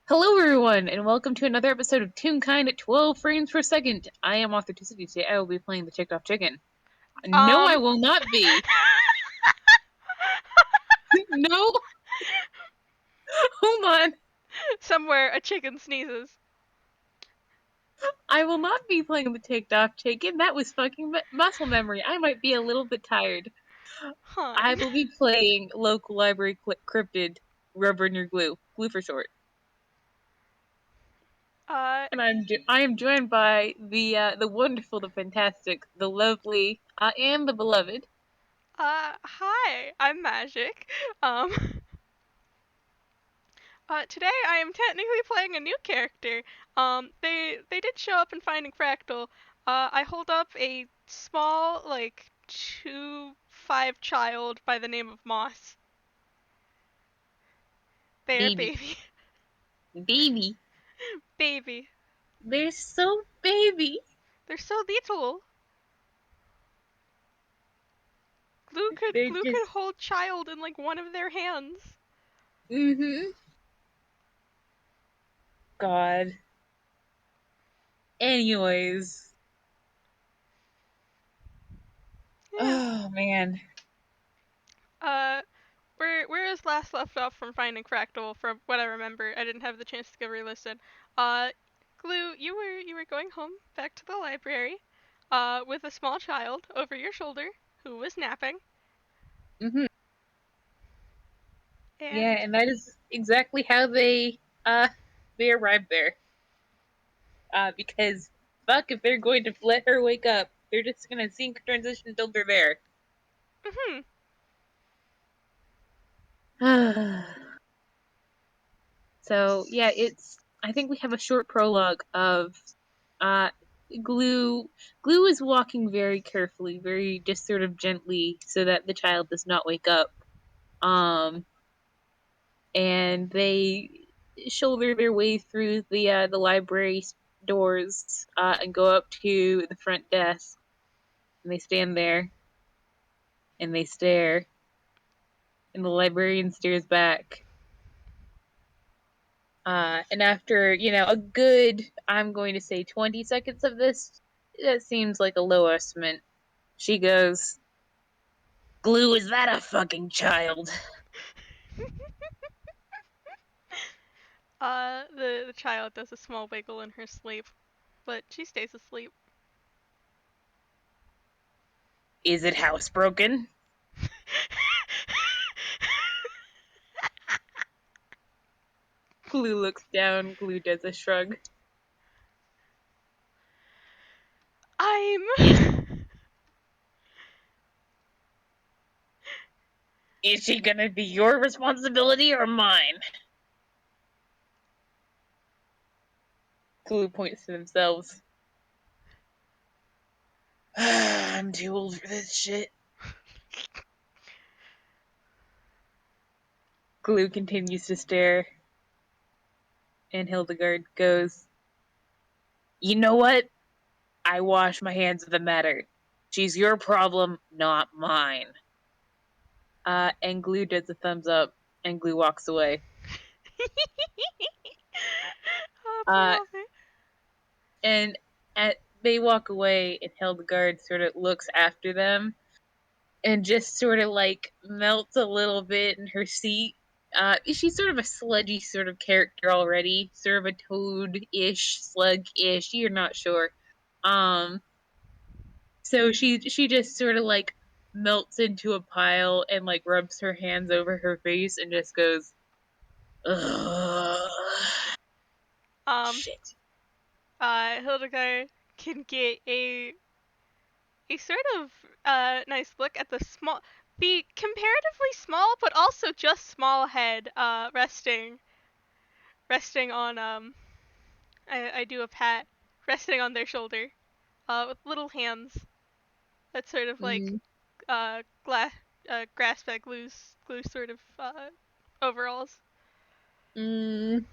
Hello, everyone, and welcome to another episode of Toonkind at 12 frames per second. I am Authenticity. Today, I will be playing the Ticked Off Chicken. No, I Um, will not be. No, hold on. somewhere a chicken sneezes. I will not be playing the Ticked Off Chicken. That was fucking muscle memory. I might be a little bit tired. I Hun. will be playing local library cryptid Rubber Near Glue, Glue for short. Uh, And I am joined by the wonderful, the fantastic, the lovely, and the beloved. hi, I'm Magic. Um, today I am technically playing a new character. They did show up in Finding Fractal. I hold up a small, 2'5" child by the name of Moss. There, Baby. baby. Baby. Baby. They're so baby. They're so little. Glue could They're Glue could just hold child in like one of their hands. mm-hmm. God. Anyways. Yeah. Oh man. Uh, where is last left off from Finding Fractal? From what I remember, I didn't have the chance to go re-listen. Uh, Glue, you were going home back to the library, with a small child over your shoulder who was napping, Mm-hmm. Yeah, and and that is exactly how they arrived there. Because fuck if they're going to let her wake up. They're just gonna sync transition until they're there. hmm So yeah, it's I think we have a short prologue of uh Glue Glue is walking very carefully, very just sort of gently so that the child does not wake up. Um and they shoulder their way through the library doors and go up to the front desk, and they stand there and they stare, and the librarian stares back. And after a good, I'm going to say 20 seconds of this, that seems like a low estimate. She goes, "Glue, is that a fucking child?" the child does a small wiggle in her sleep, but she stays asleep. "Is it housebroken?" Glue looks down. Glue does a shrug. Is I'm. is she gonna be your responsibility or mine? Glue points to themselves. I'm too old for this shit. Glue continues to stare, and Hildegard goes, "You know what? I wash my hands of the matter. She's your problem, not mine." And Glue does a thumbs up, and Glue walks away. Oh, Uh, poor Ollie. and they walk away, and Hildegard sort of looks after them, and just sort of like melts a little bit in her seat. She's sort of a sludgy sort of character already, sort of a toad-ish, slug-ish. You're not sure. Um, so she just sort of like melts into a pile and like rubs her hands over her face and just goes, "Ugh, Um, shit." Hildegard can get a sort of nice look at the comparatively small but also just small head resting on I do a pat resting on their shoulder with little hands that sort of like Mm, glass grasp at glue sort of overalls. mm.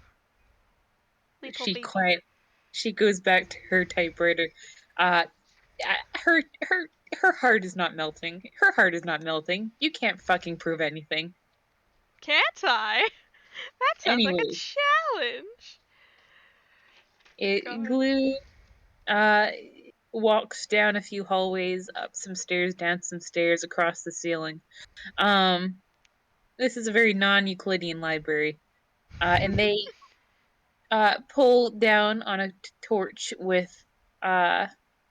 Little She baby. quiet. She goes back to her typewriter. Uh, her heart is not melting. Her heart is not melting. You can't fucking prove anything. Can't I? That sounds like a Anyways, challenge. challenge. God. Glue uh walks down a few hallways, up some stairs, down some stairs, across the ceiling. Um, this is a very non-Euclidean library. And they pull down on a torch with uh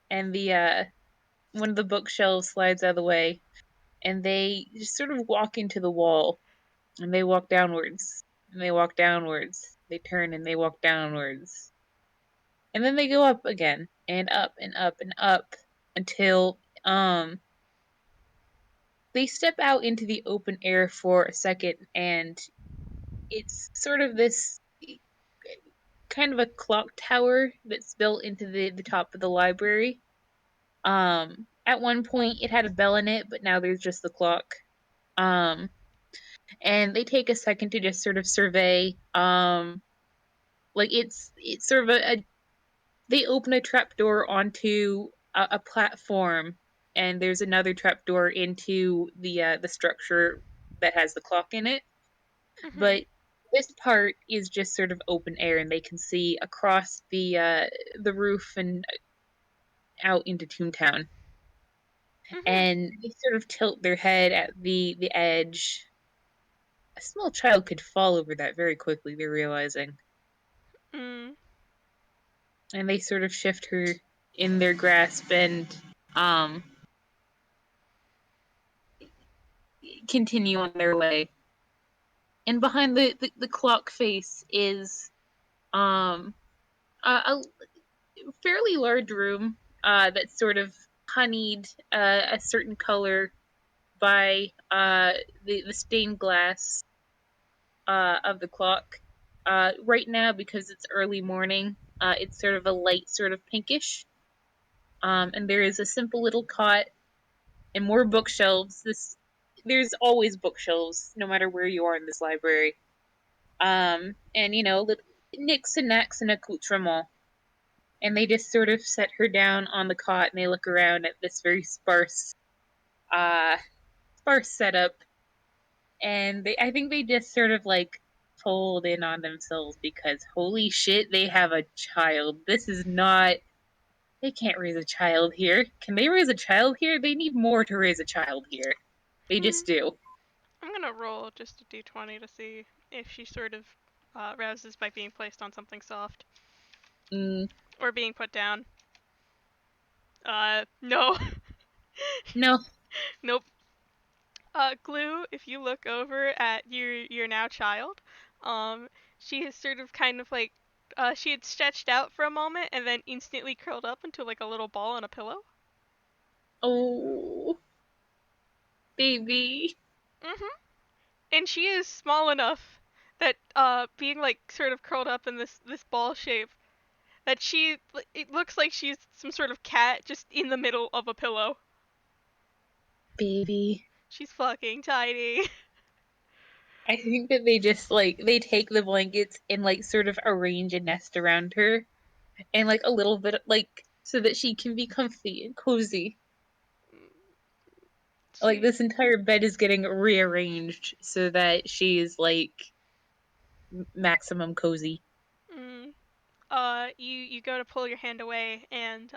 and the one of the bookshelves slides out of the way, and they just sort of walk into the wall, and they walk downwards, and they walk downwards. They turn and they walk downwards. And then they go up again, and up and up and up until they step out into the open air for a second, and it's sort of this kind of a clock tower that's built into the top of the library. At one point it had a bell in it, but now there's just the clock. Um, and they take a second to just sort of survey. Like it's sort of a they open a trapdoor onto a platform, and there's another trapdoor into the structure that has the clock in it. Mhm. But this part is just sort of open air, and they can see across the roof and out into Toontown. Mhm. And they sort of tilt their head at the edge. A small child could fall over that very quickly, they're realizing. Mm. And they sort of shift her in their grasp and um continue on their way. And behind the clock face is um a fairly large room that's sort of honeyed a certain color by the stained glass of the clock. Right now, because it's early morning, it's sort of a light, sort of pinkish. And there is a simple little cot and more bookshelves. There's always bookshelves, no matter where you are in this library. And little knicks and knacks and accoutrements. And they just sort of set her down on the cot, and they look around at this very uh, sparse setup, and I think they just sort of like fold in on themselves because holy shit, they have a child. This is not. They can't raise a child here. Can they raise a child here? They need more to raise a child here. They Hmm. just do. I'm gonna roll just a d20 to see if she sort of rouses by being placed on something soft Mm, or being put down. No. no. Nope. Glue, if you look over at your now child, um, she has sort of kind of like she had stretched out for a moment and then instantly curled up into like a little ball on a pillow. Oh, baby. Mhm. And she is small enough that being like sort of curled up in this ball shape that it looks like she's some sort of cat just in the middle of a pillow. Baby. She's fucking tiny. I think that they just like they take the blankets and like sort of arrange a nest around her and like a little bit like so that she can be comfy and cozy. Like She this entire bed is getting rearranged so that she is like maximum cozy. mm, you go to pull your hand away and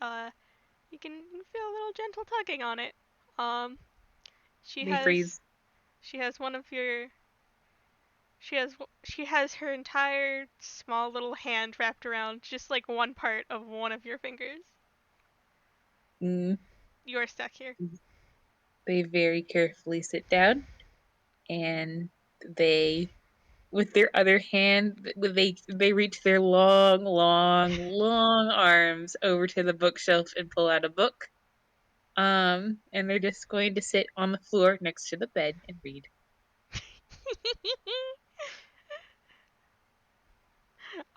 you can feel a little gentle tugging on it. Um she They has freeze. she has one of your she has her entire small little hand wrapped around just like one part of one of your fingers. Mm. You're stuck here. They very carefully sit down, and they with their other hand they reach their long long arms over to the bookshelf and pull out a book. And they're just going to sit on the floor next to the bed and read.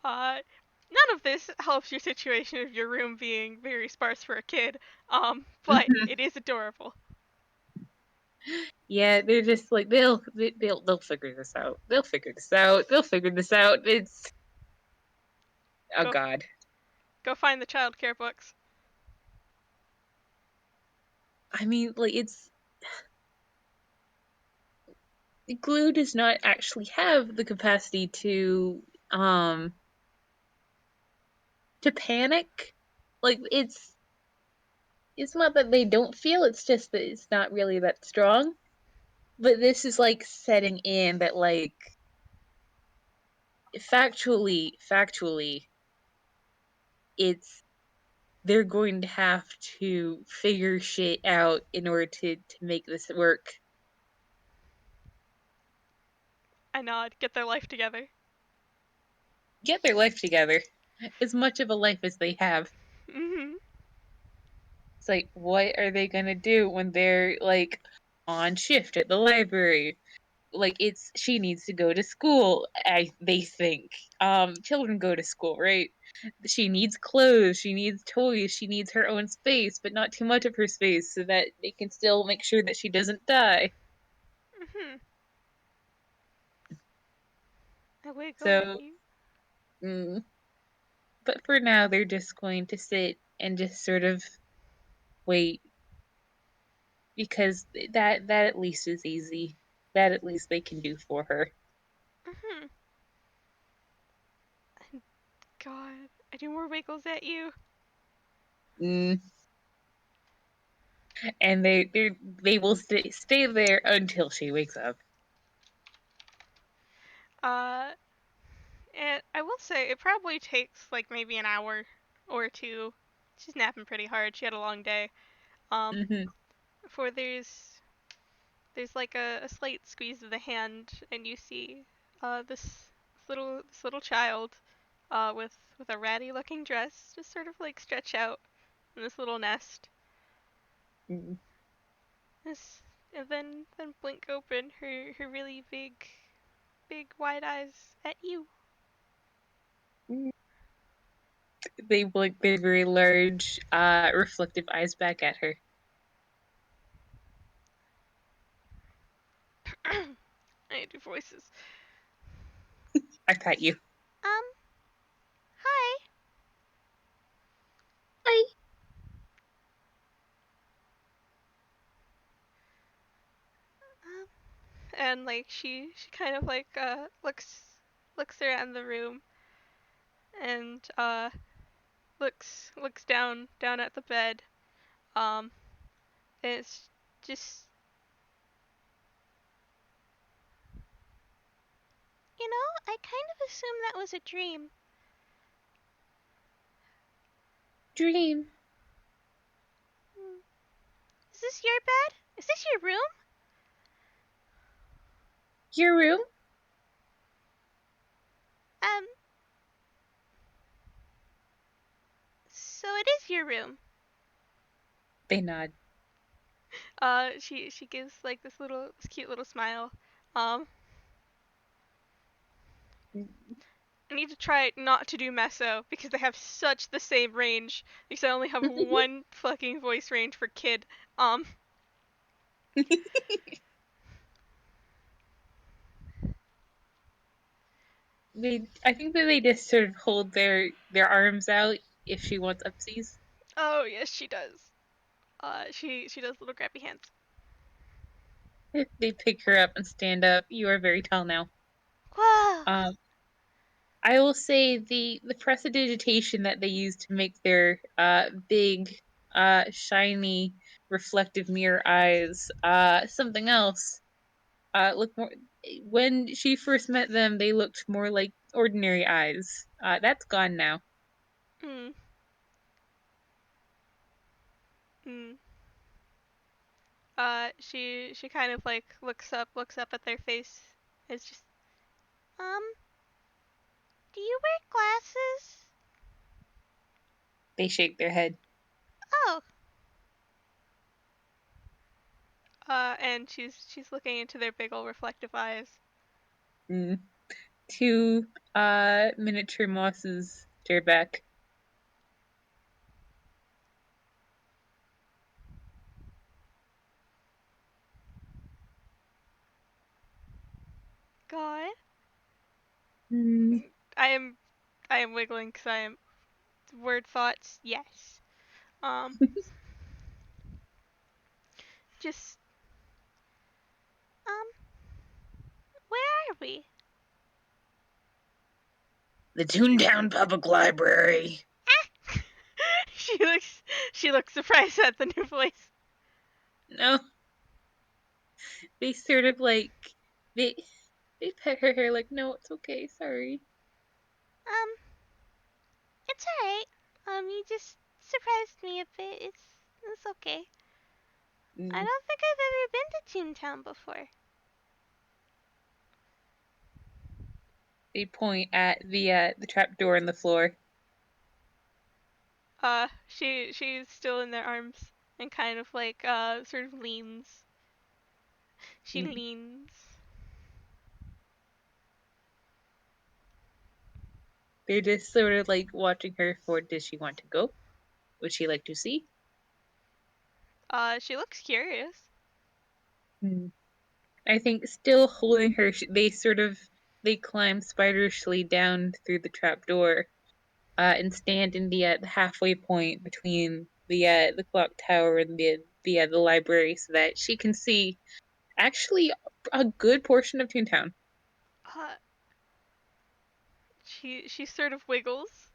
uh, None of this helps your situation of your room being very sparse for a kid. But it is adorable. Yeah, they're just like they'll figure this out. They'll figure this out. They'll figure this out. It's oh Go god. go find the childcare books. I mean, like it's Glue does not actually have the capacity to um to panic. Like it's not that they don't feel, it's just that it's not really that strong. But this is like setting in that like factually it's they're going to have to figure shit out in order to make this work. I nod. Get their life together. Get their life together. As much of a life as they have. Mhm. It's like, what are they gonna do when they're like on shift at the library? Like it's she needs to go to school. They think children go to school, right? She needs clothes, she needs toys, she needs her own space, but not too much of her space so that they can still make sure that she doesn't die. Mhm. I wiggle at So, you. mm, but for now, they're just going to sit and just sort of wait because that at least is easy. That at least they can do for her. Mhm. God, I do more wiggles at you. Mm. And they will stay there until she wakes up. Uh, and I will say it probably takes like maybe an hour or two. She's napping pretty hard. She had a long day. Um, Hmm. before there's like a slight squeeze of the hand, and you see this little child, with a ratty looking dress, just sort of like stretch out in this little nest. Mm. This, and then blink open her really big wide eyes at you. They blink their very large, reflective eyes back at her. I do voices. I pat you. Um, hi. Hi. Um, and like she kind of like looks around the room and looks down at the bed. Um, and it's just, I kind of assumed that was a dream. Dream. Hmm. Is this your bed? Is this your room? Your room? Um, so it is your room. They nod. She gives like this cute little smile. Um, I need to try not to do meso because they have such the same range. Because I only have one fucking voice range for kid. Um, I think that they just sort of hold their arms out if she wants upsies. oh yes, she does. She does little grabby hands. They pick her up and stand up. You are very tall now. Whoa. Um, I will say the prestidigitation that they use to make their big shiny reflective mirror eyes something else. Look more when she first met them, they looked more like ordinary eyes. That's gone now. Mm. Mm. She kind of like looks up at their face. It's just, um, do you wear glasses? They shake their head. Oh. And she's looking into their big old reflective eyes. Mm. Two miniature mosses stare back. God. Mm. I am I am wiggling because I am word thoughts. Yes. Um, just um, where are we? The Toontown Public Library. she looks she looks surprised at the new voice. No, they sort of like they they pet her hair like, no, it's okay, sorry. Um, it's alright. You just surprised me a bit. It's okay. I Mm. don't think I've ever been to Toontown before. They point at the trap door in the floor. She's still in their arms and kind of like sort of leans. She Mm. leans. They're just sort of like watching her for, does she want to go? Would she like to see? She looks curious. Mm. I think still holding her, they sort of they climb spiderishly down through the trap door, and stand in the halfway point between the clock tower and the library, so that she can see actually a good portion of Toontown. Uh, she sort of wiggles.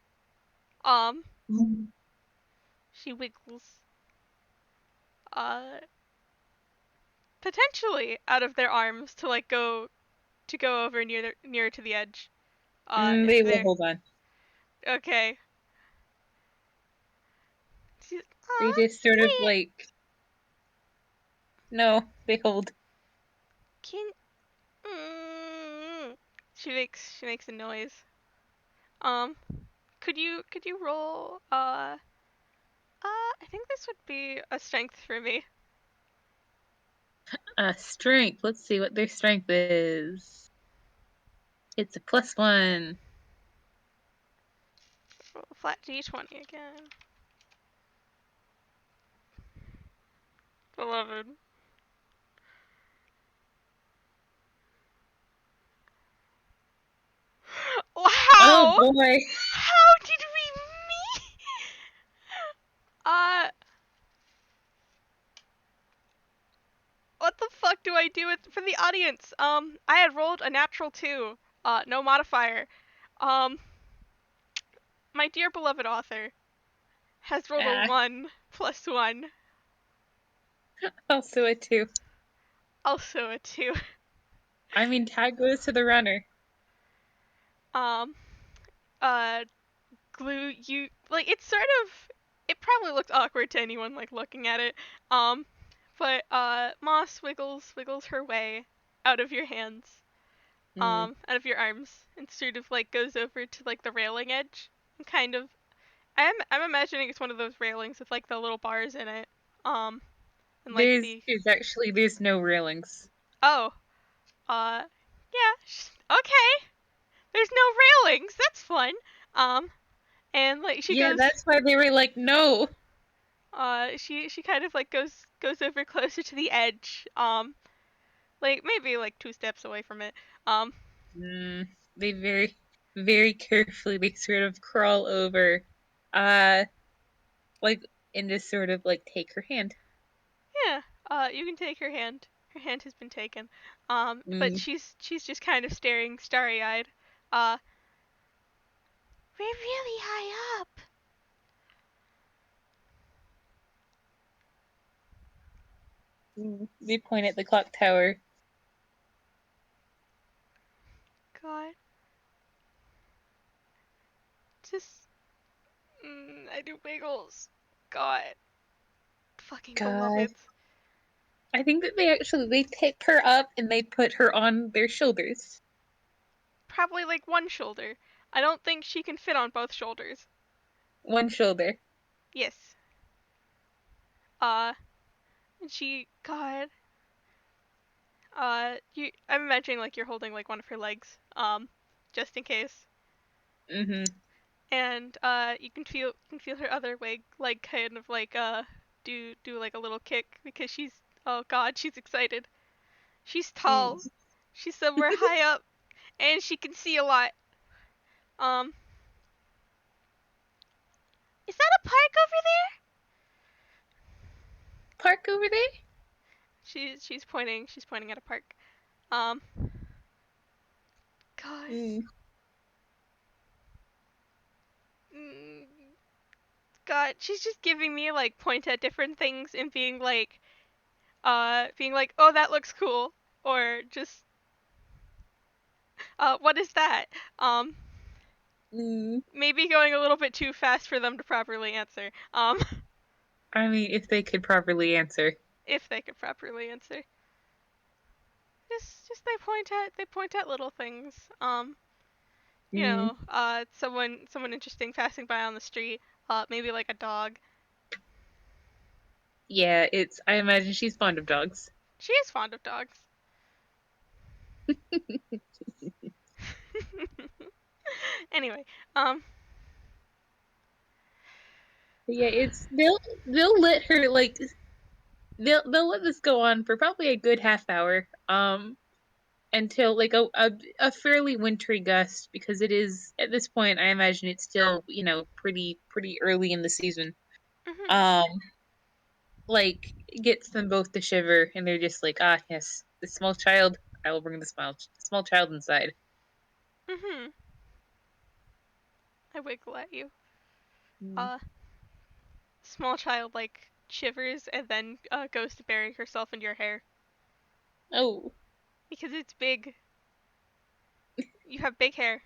Um, Mm. she wiggles. Uh, Potentially out of their arms to like go over near to the edge. If They will they're hold on. okay. She's, They just sort of wait. like, no, they hold. Can mm, she makes a noise. Um, could you roll I think this would be a strength for me. Strength. Let's see what their strength is. It's a +1. Roll a flat d20 again. 11. Oh Wow! boy. How did we meet? Uh, what the fuck do I do with for the audience? I had rolled a natural 2. No modifier. Um, my dear beloved author has rolled a Ah, 1 plus 1, also a 2. also a 2. I mean, tag goes to the runner. Um, uh, Glue, you like it's sort of it probably looks awkward to anyone like looking at it. Um, but Moss wiggles her way out of your hands, Mm. out of your arms, and sort of like goes over to like the railing edge and kind of I'm imagining it's one of those railings with like the little bars in it. Um, and like There's the there's actually there's no railings. oh, yeah, okay. There's no railings. That's fun. Um, and like she Yeah, goes that's why they were like, no. she kind of like goes over closer to the edge, like maybe like 2 steps away from it. um Mm. They very carefully they sort of crawl over, uh, like, and just sort of like take her hand. yeah, you can take her hand has been taken, but Mm. she's just kind of staring starry-eyed. uh we're really high up. Mm. They point at the clock tower. God, just I do wiggles. God, fucking God. beloveds. I think that they pick her up and they put her on their shoulders. Probably like one shoulder. I don't think she can fit on both shoulders. One shoulder. Yes. And she, God, I'm imagining like you're holding like one of her legs, just in case. Mm-hmm. And you can feel her other leg kind of like do like a little kick because oh God, she's excited. She's tall. Mm. She's somewhere high up and she can see a lot. Um, is that a park over there? Park over there? She's pointing at a park. Um, God. Mm. God, she's just giving me like point at different things and being like, oh, that looks cool, or just, what is that? Um, Mm, Maybe going a little bit too fast for them to properly answer. I mean, if they could properly answer. If they could properly answer. Just they point at little things. Mm, Someone interesting passing by on the street. Maybe like a dog. yeah, I imagine she's fond of dogs. She is fond of dogs. Anyway, um, But yeah, they'll let her like they'll let this go on for probably a good half hour. Until like a fairly wintry gust because it is at this point I imagine it's still, pretty early in the season. mhm, Um like gets them both to shiver and they're just like, ah yes, the small child, I will bring the small child inside. mhm. I wiggle at you. Mm. Uh, Small child like shivers and then goes to bury herself in your hair Oh. because it's big. You have big hair.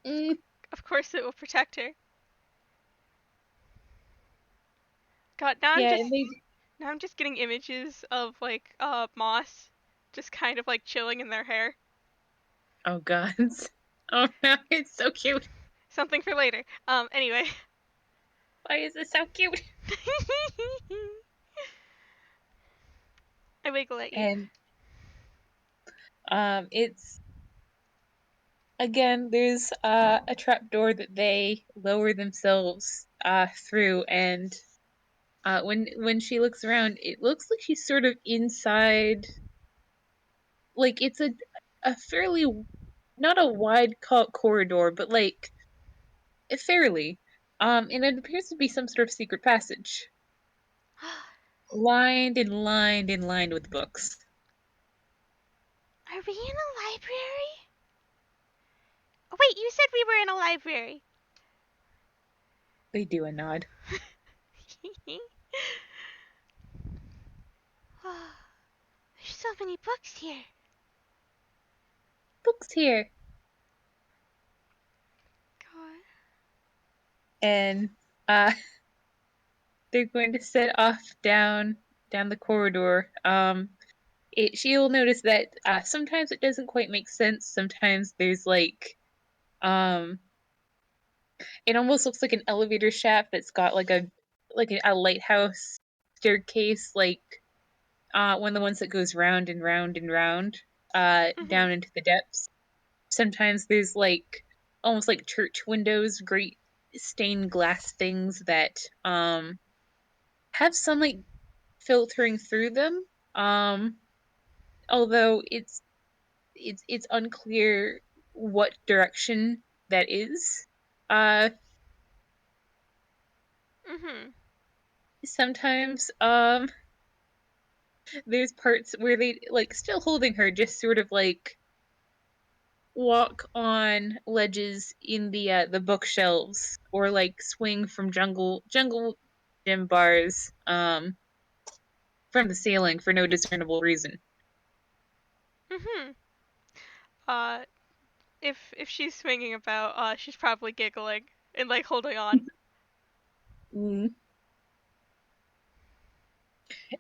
Mm. Of course, it will protect her. God, now I'm Yeah, just and they now I'm just getting images of like moss, just kind of like chilling in their hair. oh god. Oh no, it's so cute. Something for later. Anyway. Why is it so cute? I wiggle at you. And it's again, there's a trap door that they lower themselves through, and when she looks around, it looks like she's sort of inside. Like it's a fairly not a wide corridor, but like fairly. And it appears to be some sort of secret passage, lined and lined and lined with books. Are we in a library? Oh, wait, you said we were in a library. They do a nod. There's so many books here. Books here, God. and uh, they're going to set off down the corridor. She'll notice that sometimes it doesn't quite make sense. Sometimes there's um, it almost looks like an elevator shaft that's got like a lighthouse staircase, like one of the ones that goes round and round and round, Mhm. down into the depths. Sometimes there's like almost like church windows, great stained glass things that have sunlight filtering through them. Um, Although it's unclear what direction that is. Uh, Mhm. Sometimes there's parts where they like still holding her, just sort of like walk on ledges in the bookshelves or like swing from jungle gym bars from the ceiling for no discernible reason. Mhm. Uh, if she's swinging about, she's probably giggling and like holding on. Mm.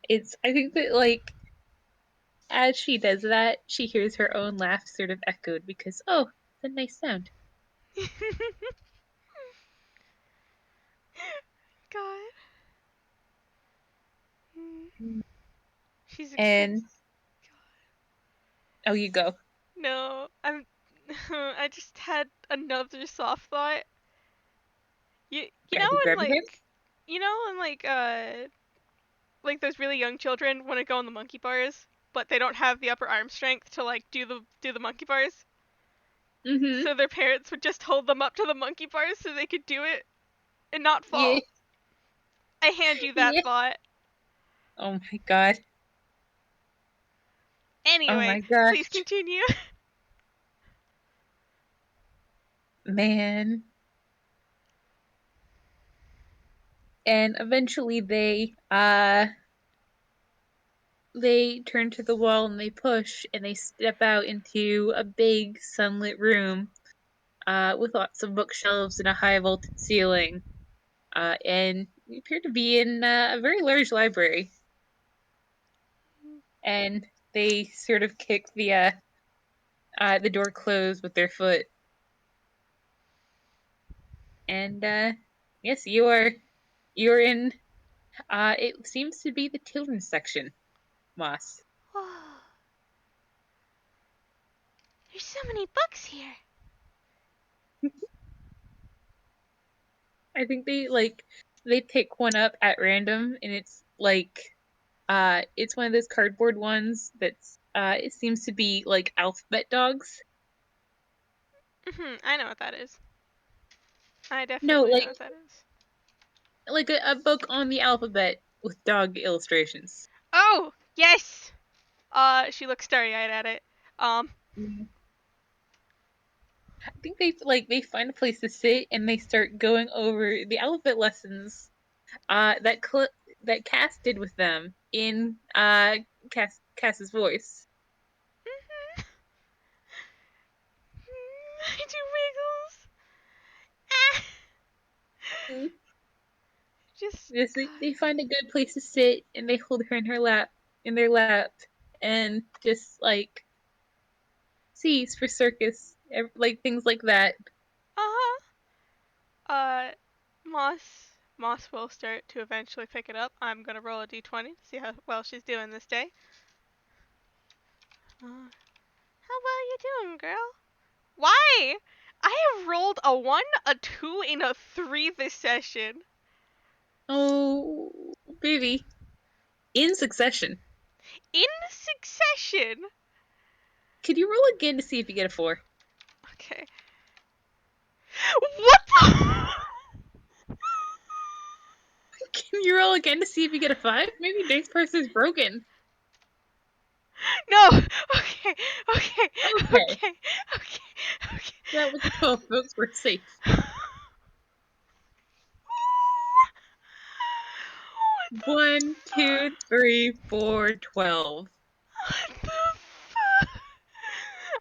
It's I think that like as she does that, she hears her own laugh sort of echoed because, oh, it's a nice sound. God. Mm. Mm. She's excited. And oh, you go. No, I'm. I just had another soft thought. You know Grabby, when grabby like hands. you know when like those really young children want to go on the monkey bars, but they don't have the upper arm strength to like do the monkey bars. Mm-hmm. So their parents would just hold them up to the monkey bars so they could do it and not Yeah. fall. I hand you that Yeah. thought. Oh my god. Oh Anyway, my please gosh. continue. Man. and eventually they turn to the wall and they push and they step out into a big sunlit room with lots of bookshelves and a high vaulted ceiling. And we appear to be in a very large library. And they sort of kick the door closed with their foot. And yes, you're in. It seems to be the children's section, Moss. Oh, there's so many books here. I think they pick one up at random, and it's one of those cardboard ones that's it seems to be like alphabet dogs. I know what that is. I No, definitely know what that is. like a book on the alphabet with dog illustrations. Oh, yes! She looks starry-eyed at it. Um, Mm. I think they find a place to sit and they start going over the alphabet lessons that Cass did with them in Cass's voice. I do wiggles. Ah, Mm. just, Yes, God. they find a good place to sit and they hold her in their lap, and just like C's for circus, like things like that. Uh-huh. Uh, Moss will start to eventually pick it up. I'm gonna roll a d20 to see how well she's doing this day. How well you doing, girl? Why? I have rolled a 1, a 2, and a 3 this session. Oh, baby, in succession. In succession. Could you roll again to see if you get a 4? Okay. What the? Can you roll again to see if you get a 5? Maybe Dave's purse is broken. No. Okay. Okay. Okay, Okay. Okay. Okay. that was a 12, folks. We're safe. What 1, the 2, 3, 4, 12. What the fuck?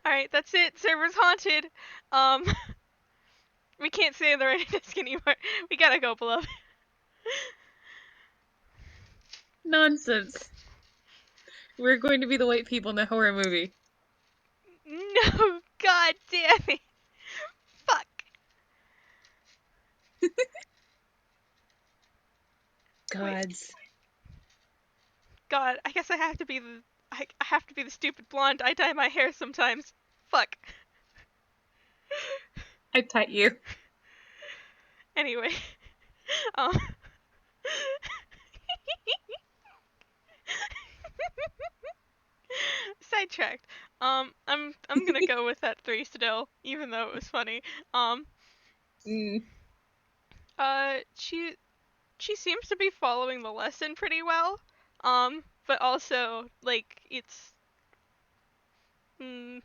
Alright, that's it. Server's haunted. Um, we can't stay in the ready desk anymore. We gotta go, beloved. Nonsense. We're going to be the white people in a horror movie. No, god damn it. Fuck. Wait, Gods. God, I guess I have to be the I have to be the stupid blonde. I dye my hair sometimes. Fuck. I pet you. Anyway, um sidetracked. I'm gonna go with that 3 still, even though it was funny. Um, Mm, she seems to be following the lesson pretty well. But also like mm,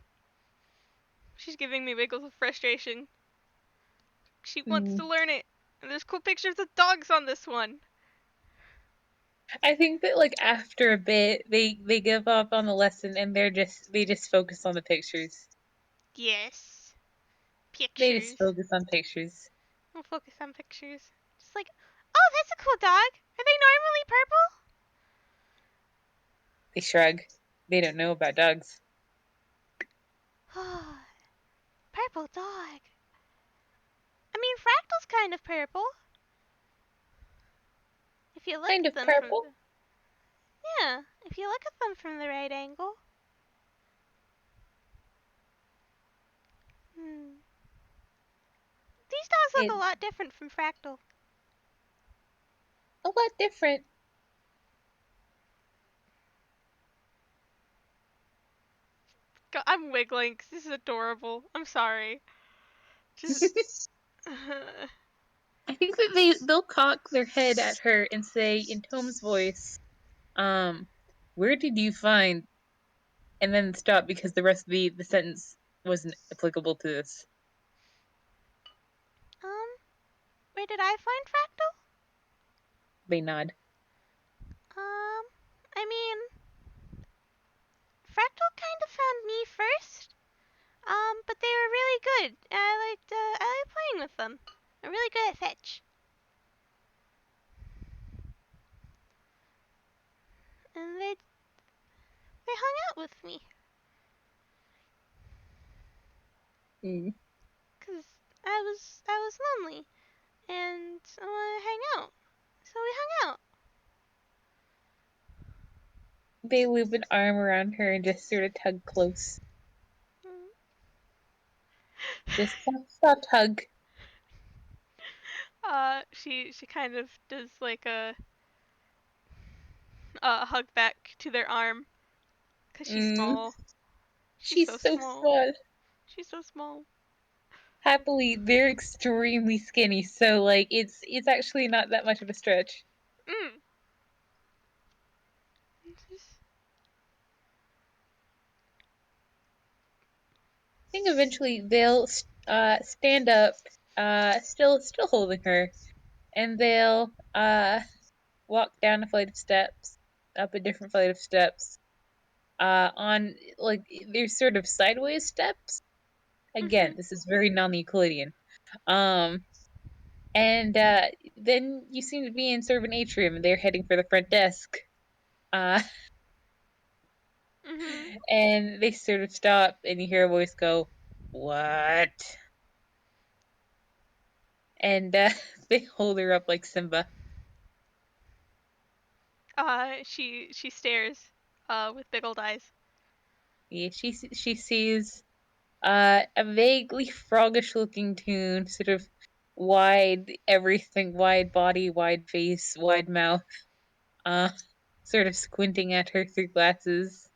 she's giving me wiggles of frustration. She wants to mm. learn it. And there's cool pictures of dogs on this one. I think that after a bit they give up on the lesson and they just focus on the pictures. Yes. They just Pictures. focus on pictures. We'll focus on pictures. Just like, oh, that's a cool dog. Are they normally purple? They shrug. They don't know about dogs. Oh, purple dog. I mean, Fractal's kind of purple. If you look Kind at of them from purple. the... Yeah, if you look at them from the right angle. Hmm. These dogs look a It's lot different from Fractal. a lot different. I'm wiggling 'cause this is adorable. I'm sorry. Just... I think that they'll cock their head at her and say in Tom's voice, where did you find, and then stop because the rest of the sentence wasn't applicable to this. um, where did I find Fractal? They nod. Um, I mean, Fractal kind of found me first. But they were really good. I liked playing with them. I'm really good at fetch, and they hung out with me, Mm. 'cause I was lonely, and I wanted to hang out, so we hung out. They loop an arm around her and just sort of tug close. Mm. Just soft hug. She kind of does like a hug back to their arm, 'cause she's Mm. small. She's She's so so small. small. She's so small. Happily, they're extremely skinny, so like it's actually not that much of a stretch. Mm. I think eventually they'll stand up, still holding her, and they'll walk down a flight of steps, up a different flight of steps, on like there's sort of sideways steps. Again, Mhm. this is very non-Euclidean. Um, and then you seem to be in sort of an atrium, and they're heading for the front desk. Uh, Mhm. and they sort of stop, and you hear a voice go, "What?" And they hold her up like Simba. She stares, with big old eyes. Yeah, she sees a vaguely froggish looking tune, sort of wide everything, wide body, wide face, wide mouth, uh, sort of squinting at her through glasses.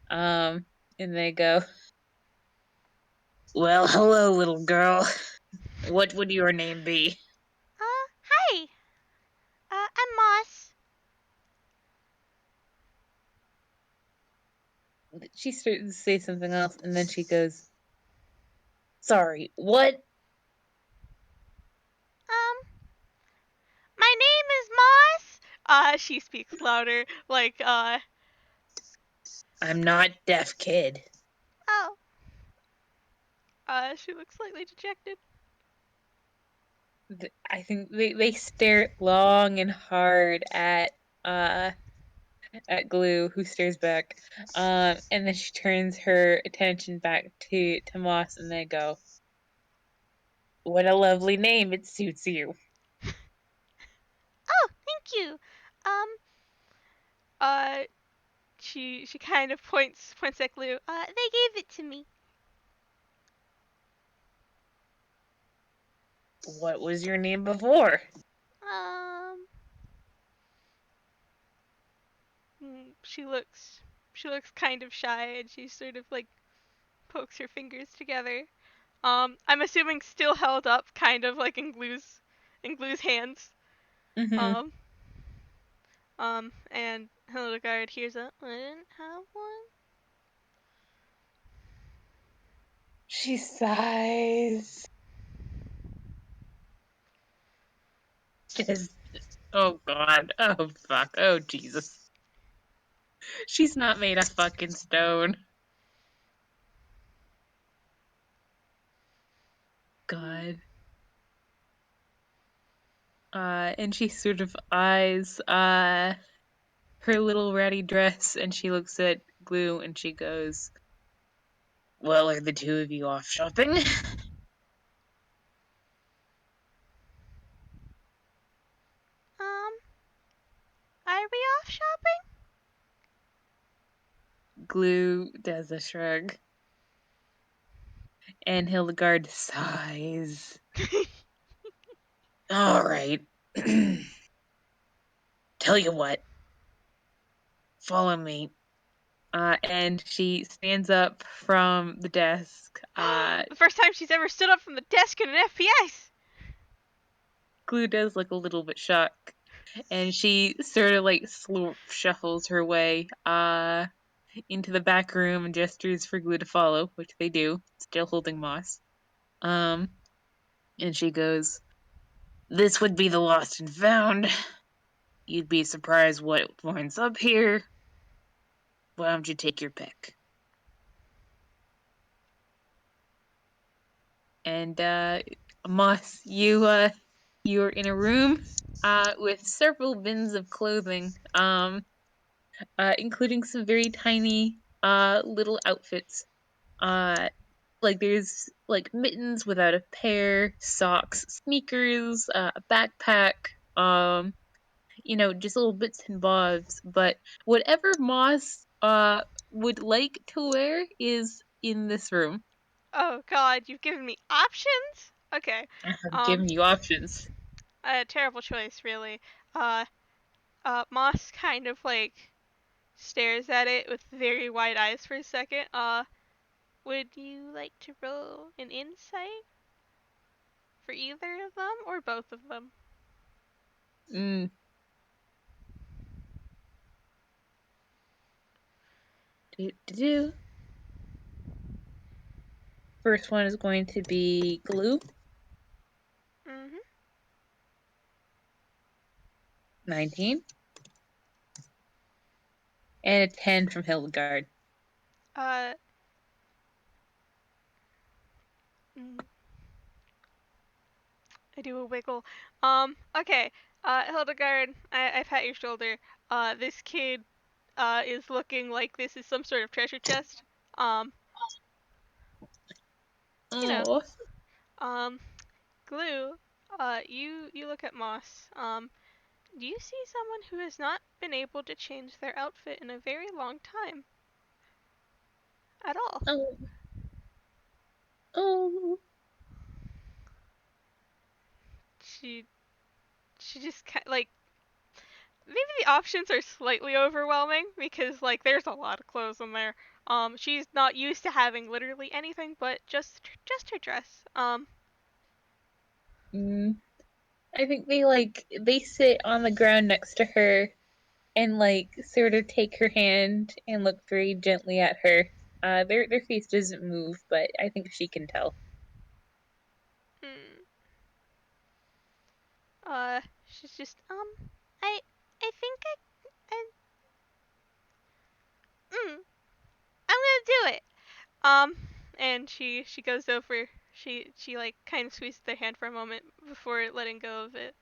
Um, and they go, "Well, hello, little girl. What would your name be?" Hi. I'm Moss. She starts to say something else, and then she goes, "Sorry, what?" Um, my name is Moss. She speaks louder, like, "I'm not deaf, kid." oh. She looks slightly dejected. I think they stare long and hard uh at Glue, who stares back. And then she turns her attention back to Moss, and they go, "What a lovely name! It suits you." Oh, thank you. Um, uh, she kind of points at Glue. They gave it to me. "What was your name before?" Um, she looks kind of shy, and she sort of like pokes her fingers together. I'm assuming still held up, kind of like in Glue's hands. Mm-hmm. Um, and Hildegard hears a, I didn't have one. She sighs. Just, oh god, oh fuck, oh Jesus. She's not made of fucking stone. God. And she sort of eyes her little ratty dress, and she looks at Glue, and she goes, "Well, are the two of you off shopping?" Um, are we off shopping? Glue does a shrug, and Hildegard sighs. "All right. Tell you what, follow me." And she stands up from the desk. The first time she's ever stood up from the desk in an FPS. Glue does look a little bit shocked, and she sort of like shuffles her way into the back room and gestures for Glue to follow, which they do, still holding Moss. Um, and she goes, This would be the lost and found. You'd be surprised what winds up here. Why don't you take your pick? And Moss, you're in a room with several bins of clothing, including some very tiny little outfits. Uh, like there's like mittens without a pair, socks, sneakers, a backpack, just little bits and bobs. But whatever Moss would like to wear is in this room. Oh God, you've given me options. Okay. I have Um, given you options. a terrible choice, really. Uh, Moss kind of like stares at it with very wide eyes for a second. Would you like to roll an insight for either of them or both of them? Mm, do, do, do. First one is going to be Glue, Mhm. 19, and a 10 from Hildegard. Uh, mm, I do a wiggle. Okay. Hildegard, I pat your shoulder. This kid, is looking like this is some sort of treasure chest. Um, you know, Oh, um, Glue, you look at Moss. Do you see someone who has not been able to change their outfit in a very long time at all? oh, oh. She, she just like maybe the options are slightly overwhelming because like there's a lot of clothes in there. She's not used to having literally anything but just her dress. Mm. I think they sit on the ground next to her and like sort of take her hand and look very gently at her. Their face doesn't move, but I think she can tell. Hmm. She's just I think mm, I'm gonna do it. Um, and she goes over. She like kind of squeezes their hand for a moment before letting go of it,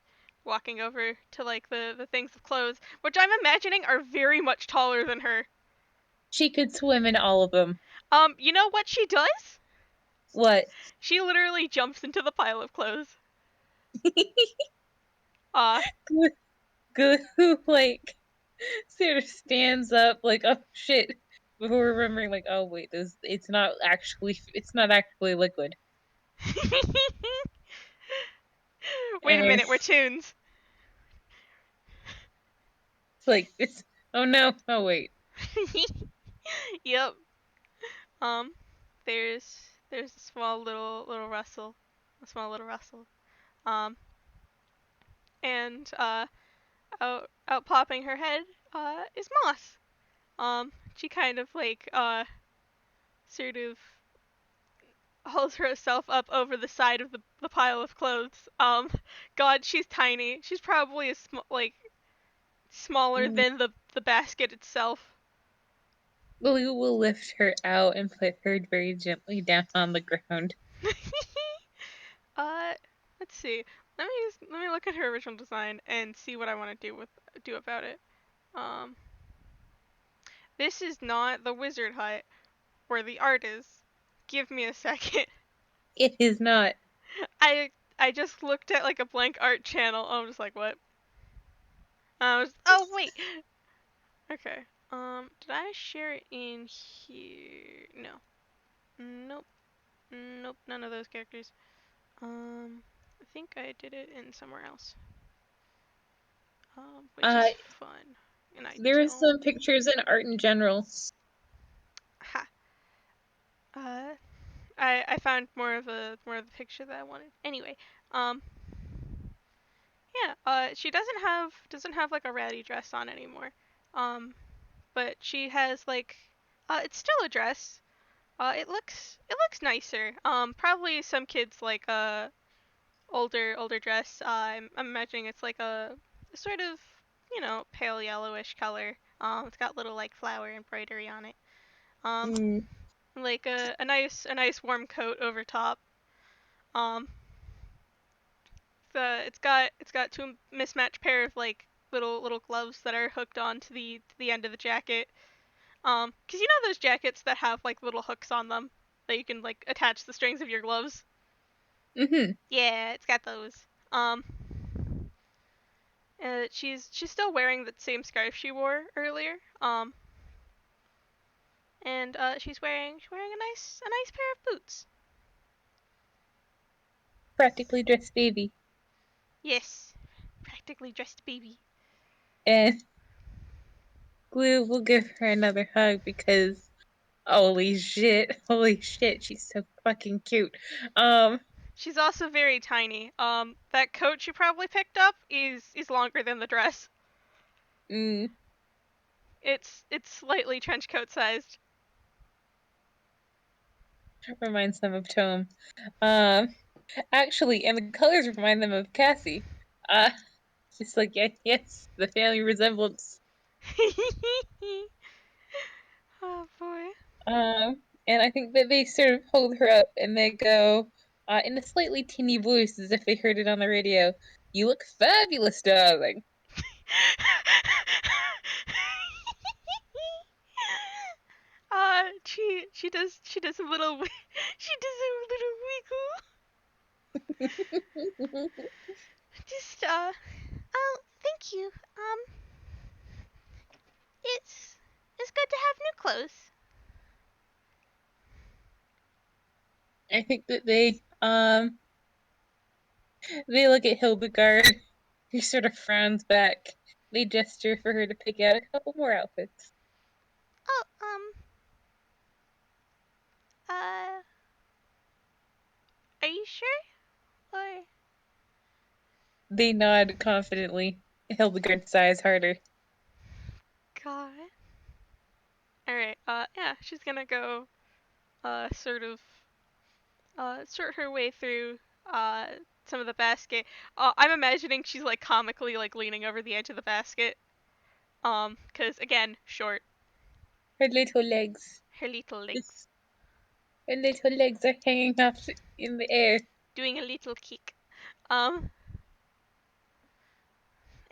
walking over to like the things of clothes, which I'm imagining are very much taller than her. She could swim in all of them. You know what she does? What? She literally jumps into the pile of clothes. Uh, Goo like sort of stands up like oh shit before remembering like oh wait this it's not actually liquid wait a and minute, we're tunes. it's like it's oh no oh wait Yep. Um, there's a small little rustle, a small little rustle. Um, and out popping her head is Moss. She kind of like sort of holds herself up over the side of the pile of clothes. God, she's tiny. She's probably like smaller mm, than the basket itself. we will lift her out and put her very gently down on the ground. uh, let's see. Let me look at her original design and see what I want to do about it. Um, this is not the wizard hut where the art is. Give me a second. It is not. I I just looked at like a blank art channel. I was just like, what? Oh wait. Okay. Did I share it in here? No. Nope. Nope. None of those characters. I think I did it in somewhere else. Which uh is fun, and I there is don't. some pictures in art in general. Ha. Uh, I found more of the picture that I wanted. Anyway. Um. Yeah. She doesn't have like a ratty dress on anymore. Um. But she has like. It's still a dress. It looks nicer. Probably some kids older dress. I'm imagining it's like a sort of pale yellowish color. It's got little like flower embroidery on it. Um, Mm. like a nice warm coat over top. Um, it's got two mismatched pair of like little gloves that are hooked on to the end of the jacket. 'Cause you know those jackets that have like little hooks on them that you can like attach the strings of your gloves. Hmm. Yeah, it's got those. She's still wearing that same scarf she wore earlier. And she's wearing a nice pair of boots. Practically dressed baby. Yes, practically dressed baby. And Glue will give her another hug because holy shit, she's so fucking cute. Um, She's also very tiny. That coat she probably picked up is longer than the dress. mm, It's slightly trench coat sized. reminds them of Tome. Um, actually, and the colors remind them of Cassie. Uh, just like yes, the family resemblance. Oh boy. And I think that they sort of hold her up and they go, in a slightly teeny voice, as if they heard it on the radio. You look fabulous, darling. She does a little she does a little wiggle. Just oh, thank you. It's it's good to have new clothes. I think that they look at Hildegard, who sort of frowns back. They gesture for her to pick out a couple more outfits. Oh, uh, are you sure? Or They nod confidently. Hildegard sighs harder. God. All right. Yeah, she's gonna go. Sort of. Sort her way through. Some of the basket. I'm imagining she's like comically like leaning over the edge of the basket. Cause again, short. Her little legs, Her little legs just her little legs are hanging off in the air. doing a little kick. Um,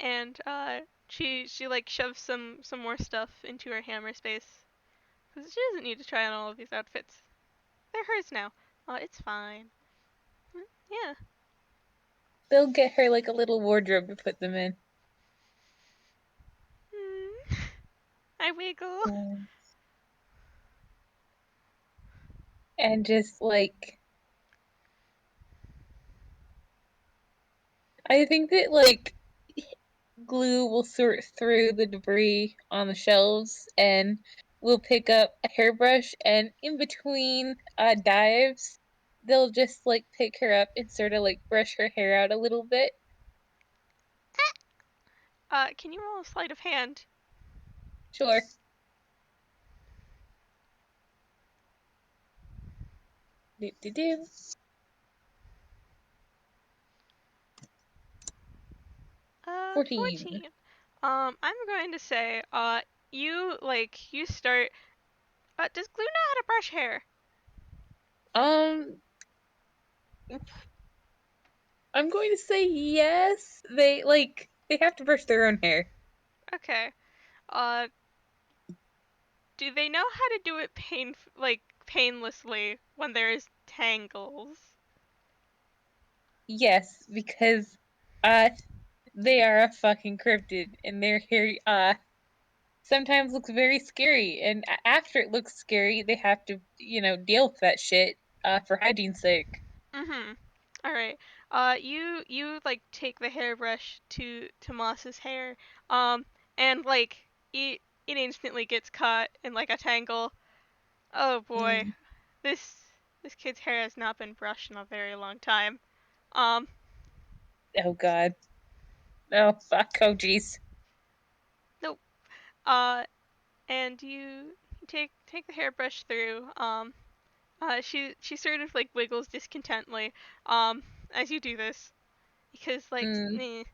and she like shoves some more stuff into her hammer space. Cause she doesn't need to try on all of these outfits. They're hers now. It's fine. Yeah. They'll get her like a little wardrobe to put them in. Hmm. I wiggle. Mm. And just like I think that like Glue will sort through the debris on the shelves and will pick up a hairbrush and in between dives they'll just like pick her up and sort of like brush her hair out a little bit. Can you roll a sleight of hand? Sure. Do, do, do. 14. 14. I'm going to say, you start. Does Glue know how to brush hair? Um I'm going to say yes. They have to brush their own hair. Okay. Uh, do they know how to do it painlessly when there's tangles? Yes, because uh they are a fucking cryptid and their hair sometimes looks very scary and after it looks scary they have to deal with that shit for hygiene's sake. Mm-hmm. All right. You like take the hairbrush to Moss's hair, um, and like it instantly gets caught in like a tangle. Oh boy, Mm. this this kid's hair has not been brushed in a very long time. Um, Oh god. Oh fuck. Oh jeez. nope. And you take the hairbrush through. She sort of like wiggles discontently, um, as you do this because like Mm.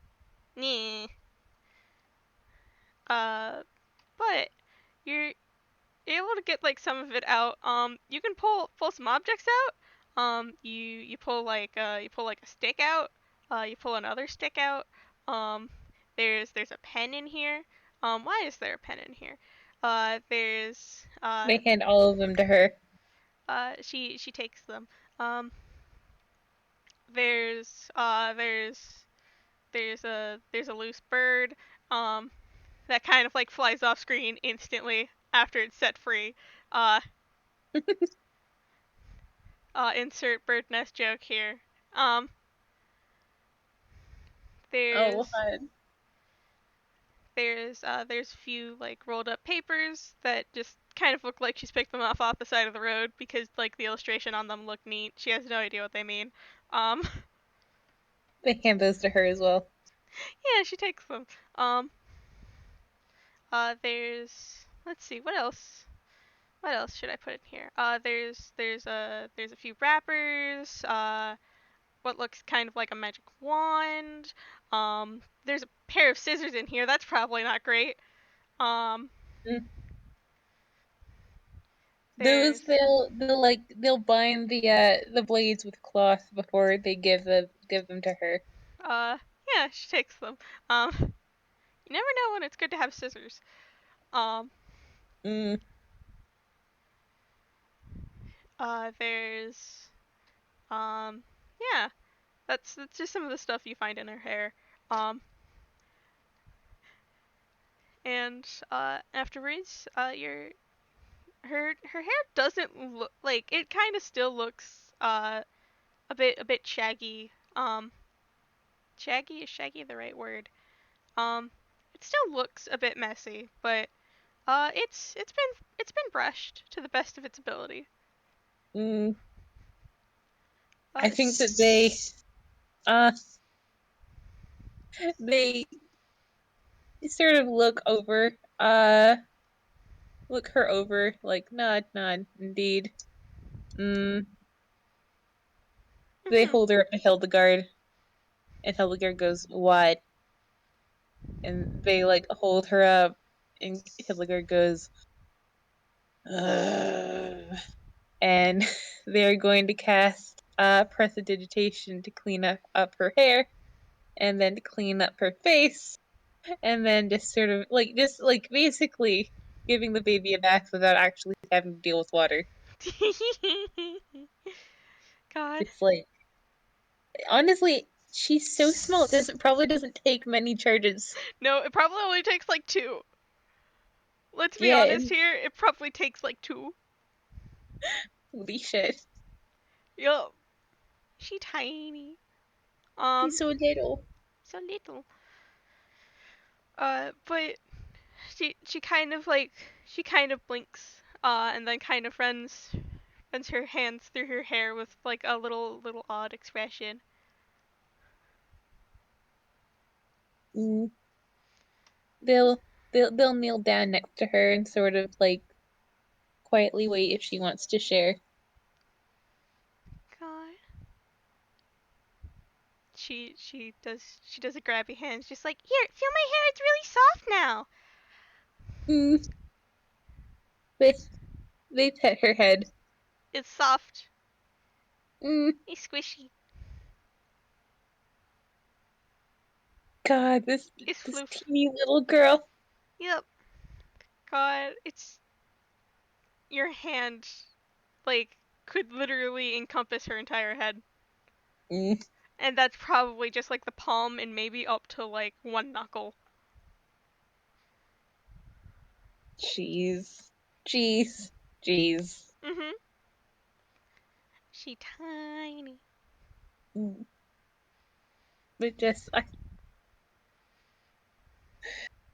nah, nah. Uh, but you're able to get like some of it out. You can pull some objects out. You pull like a stick out. You pull another stick out. Um, there's a pen in here. Why is there a pen in here? There's They hand all of them to her. she takes them. Um, there's a loose bird. Um, that kind of like flies off screen instantly after it's set free. Uh, insert bird nest joke here. Um, Oh, there's hun. there's a few like rolled up papers that just kind of look like she's picked them off the side of the road because like the illustration on them look neat. She has no idea what they mean. Um, They hand those to her as well. yeah, she takes them. Um, there's let's see what else. What else should I put in here? There's a few wrappers. What looks kind of like a magic wand. There's a pair of scissors in here. That's probably not great. Um, Mm. Those there's they'll bind the blades with cloth before they give them to her. uh yeah, she takes them. Um, you never know when it's good to have scissors. Um, Mm. there's yeah, that's just some of the stuff you find in her hair. Um, and afterwards, her hair doesn't look like it. Kind of still looks a bit shaggy. Shaggy, is shaggy the right word? Um, it still looks a bit messy, but it's been brushed to the best of its ability. Mm. I Uh, think that uh they sort of look her over like nod indeed. Mm. They mhm. hold her up to Hildegard, and Hildegard goes, "What?" And they like hold her up, and Hildegard goes, "Ugh." And they're going to cast prestidigitation to clean up her hair, and then to clean up her face, and then just sort of just like basically giving the baby a bath without actually having to deal with water. God, Just like honestly, she's so small. It doesn't probably doesn't take many charges. no, it probably only takes like two. Let's be Yeah, honest and here. It probably takes like two. holy shit, Yup, she tiny. she's Um, so little. so little. But she kind of blinks. And then kind of runs her hands through her hair with like a little odd expression. Mm, they'll kneel down next to her and sort of like quietly wait if she wants to share. God. She does a grabby hand. Just like, here, feel my hair. It's really soft now. Mm, they they pet her head. It's soft. Mm, It's squishy. God, It's this floofy. teeny little girl. Yep. God, it's your hand. Like could literally encompass her entire head. Mm, And that's probably just like the palm and maybe up to like one knuckle. jeez, jeez, jeez. Mhm. She tiny. Mm, but just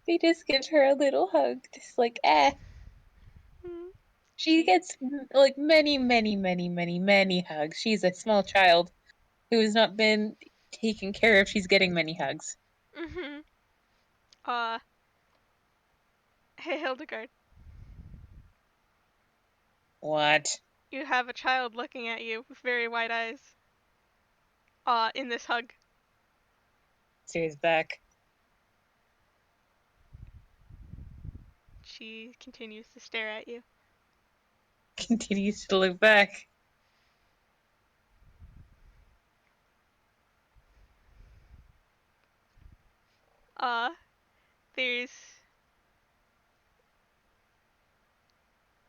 they just give her a little hug, just like Mm. She She. gets like many hugs. She's a small child who has not been taken care of. She's getting many hugs. Mhm. Uh. Hey Hildegard. What? You have a child looking at you with very wide eyes. In this hug. Stares back. She continues to stare at you. Continues to look back. Uh, there's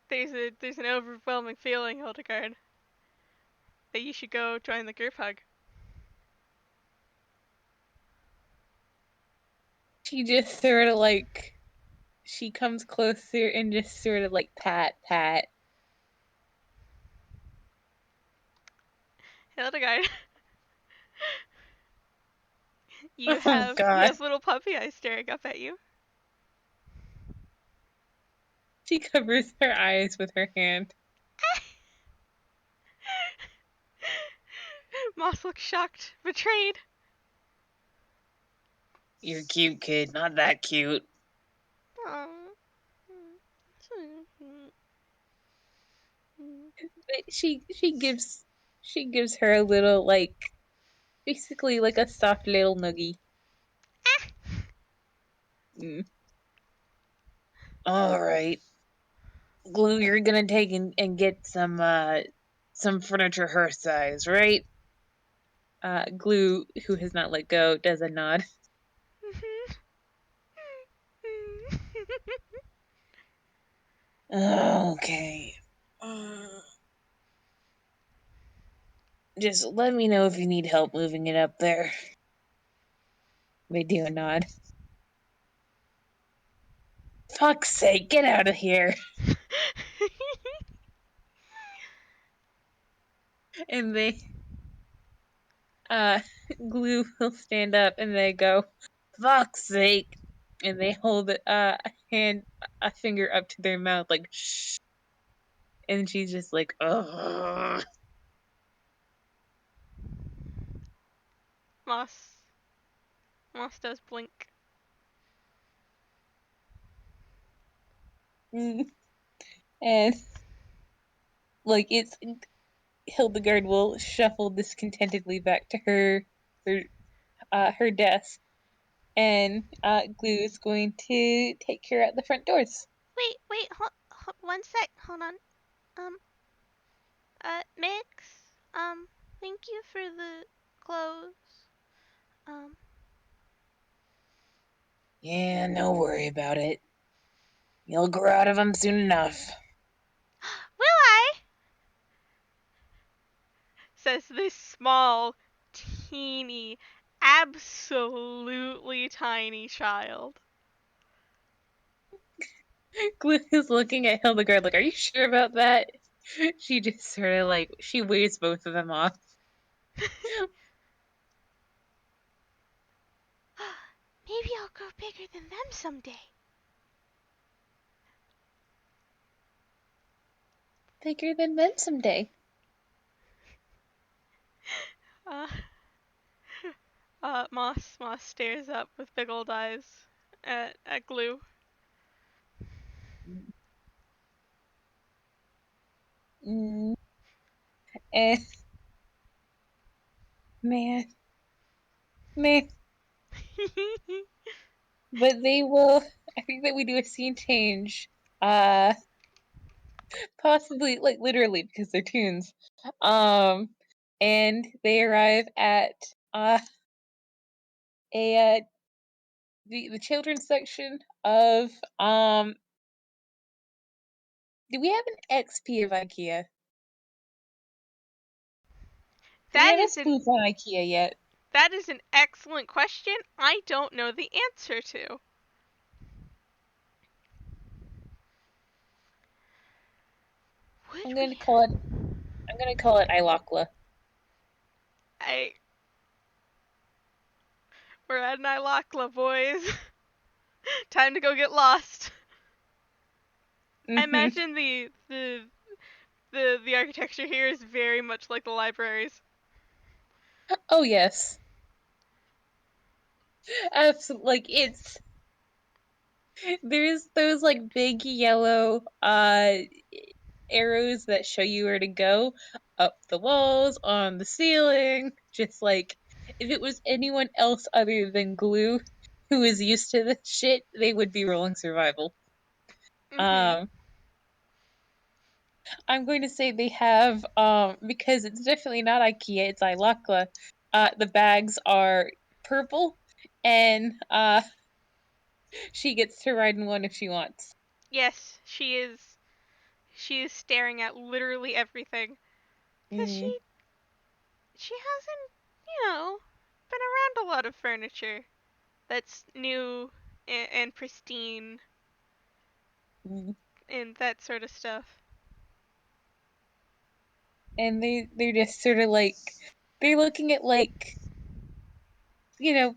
there's an overwhelming feeling, Hildegard, that you should go join the group hug. She just sort of like she comes closer and just sort of like pat. Hildegard, Oh you god. have little puppy eyes staring up at you. She covers her eyes with her hand. Moss looks shocked, betrayed. You're cute, kid. Not that cute. Aww. She gives her a little like basically like a soft little noogie. Mm. All right, Glue. You're gonna take and get some furniture her size, right? Glue, who has not let go, does a nod. Okay. Uh, just let me know if you need help moving it up there. They do a nod. Fuck's sake, get out of here. And they uh Glue will stand up and they go, fuck's sake. And they hold a finger up to their mouth like shh. And she's just like, ugh. Moss. Moss does blink. Mm. And like it's Hildegard will shuffle discontentedly back to her desk, and Glue is going to take her at the front doors. Wait, one sec. Hold on. Um, Mix. Thank you for the clothes. Um, Yeah, no worry about it. You'll grow out of them soon enough. will I? Says this small, teeny, absolutely tiny child. Glue is looking at Hildegard like, are you sure about that? She just sort of like, she waves both of them off. Maybe I'll grow bigger than them someday. Bigger than them someday. Uh, Moss stares up with big old eyes at Glue. Mm, and man, man. But they will, I think that we do a scene change. Uh, Possibly, like literally, because they're tunes. Um, and they arrive at uh a the children's section of do we have an XP of IKEA? Do we that have a is an spoof on IKEA yet? that is an excellent question. I don't know the answer to. Would I'm we? going to call it. I'm going to call it Ilokla. I We're at Nylakla, boys. Time to go get lost. I Hmm. imagine the architecture here is very much like the libraries. Oh yes, absolutely. Like there's those like big yellow arrows that show you where to go up the walls, on the ceiling, just like if it was anyone else other than Glue who is used to this shit, they would be rolling survival. Mhm. Um, I'm going to say they have because it's definitely not IKEA, it's Ilakla. The bags are purple and she gets to ride in one if she wants. Yes, she is. She is staring at literally everything because Mm, she hasn't, been around a lot of furniture that's new and pristine mm. and that sort of stuff. And they're just sort of like they're looking at like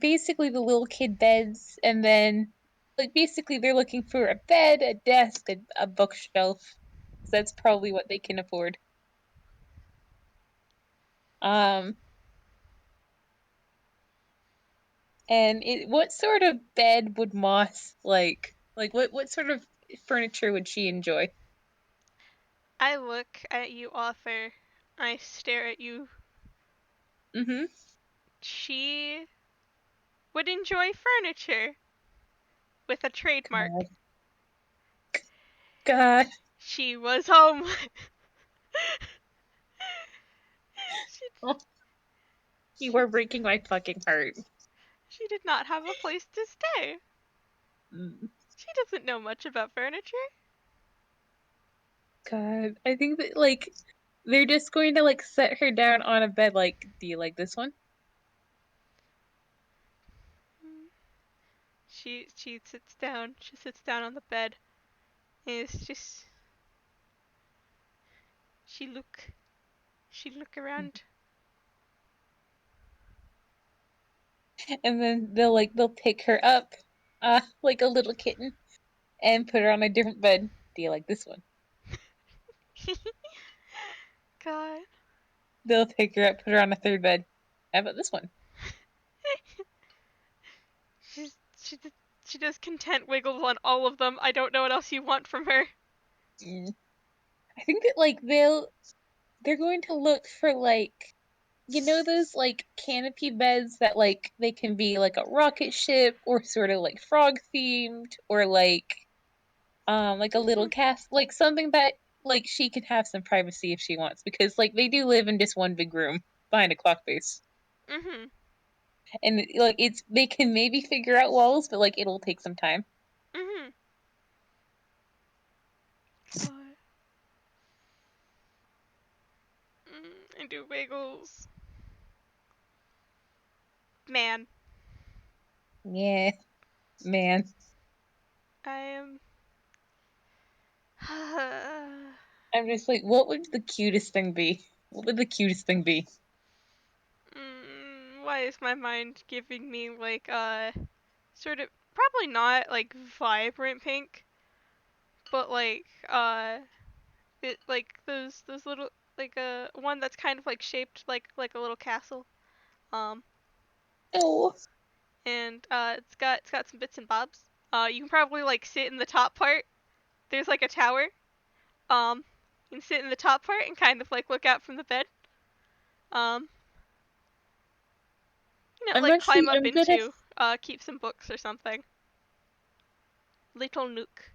basically the little kid beds, and then like basically they're looking for a bed, a desk, a bookshelf. So that's probably what they can afford. Um, and what sort of bed would Moss like? Like what sort of furniture would she enjoy? I look at you, author. I stare at you. Mm-hmm. She would enjoy furniture with a trademark. God, God, She was home. she, oh, you are breaking my fucking heart. she did not have a place to stay. Mm. She doesn't know much about furniture. God, I think that like they're just going to like set her down on a bed. Like, do you like this one? She sits down. She sits down on the bed. And it's just she look she look around. And then they'll pick her up, like a little kitten, and put her on a different bed. Do you like this one? God. They'll pick her up, put her on a third bed. How about this one? She does content wiggles on all of them. I don't know what else you want from her. Mm. I think that like they're going to look for like those like canopy beds that like they can be like a rocket ship or sort of like frog themed or like a little Mhm. cast like something that like she can have some privacy if she wants because like they do live in just one big room behind a clock face. Mhm. And like they can maybe figure out walls, but like it'll take some time. Mhm. God. I do wiggles. Man, Yeah, man. I am. I'm just like, what would the cutest thing be? What would the cutest thing be? Why is my mind giving me like sort of probably not like vibrant pink, but like like those little like one that's kind of like shaped like a little castle. Um Oh, and it's got some bits and bobs. You can probably like sit in the top part. There's like a tower. Um you can sit in the top part and kind of like look out from the bed. Um like climb up I'm gonna into keep some books or something. Little nook.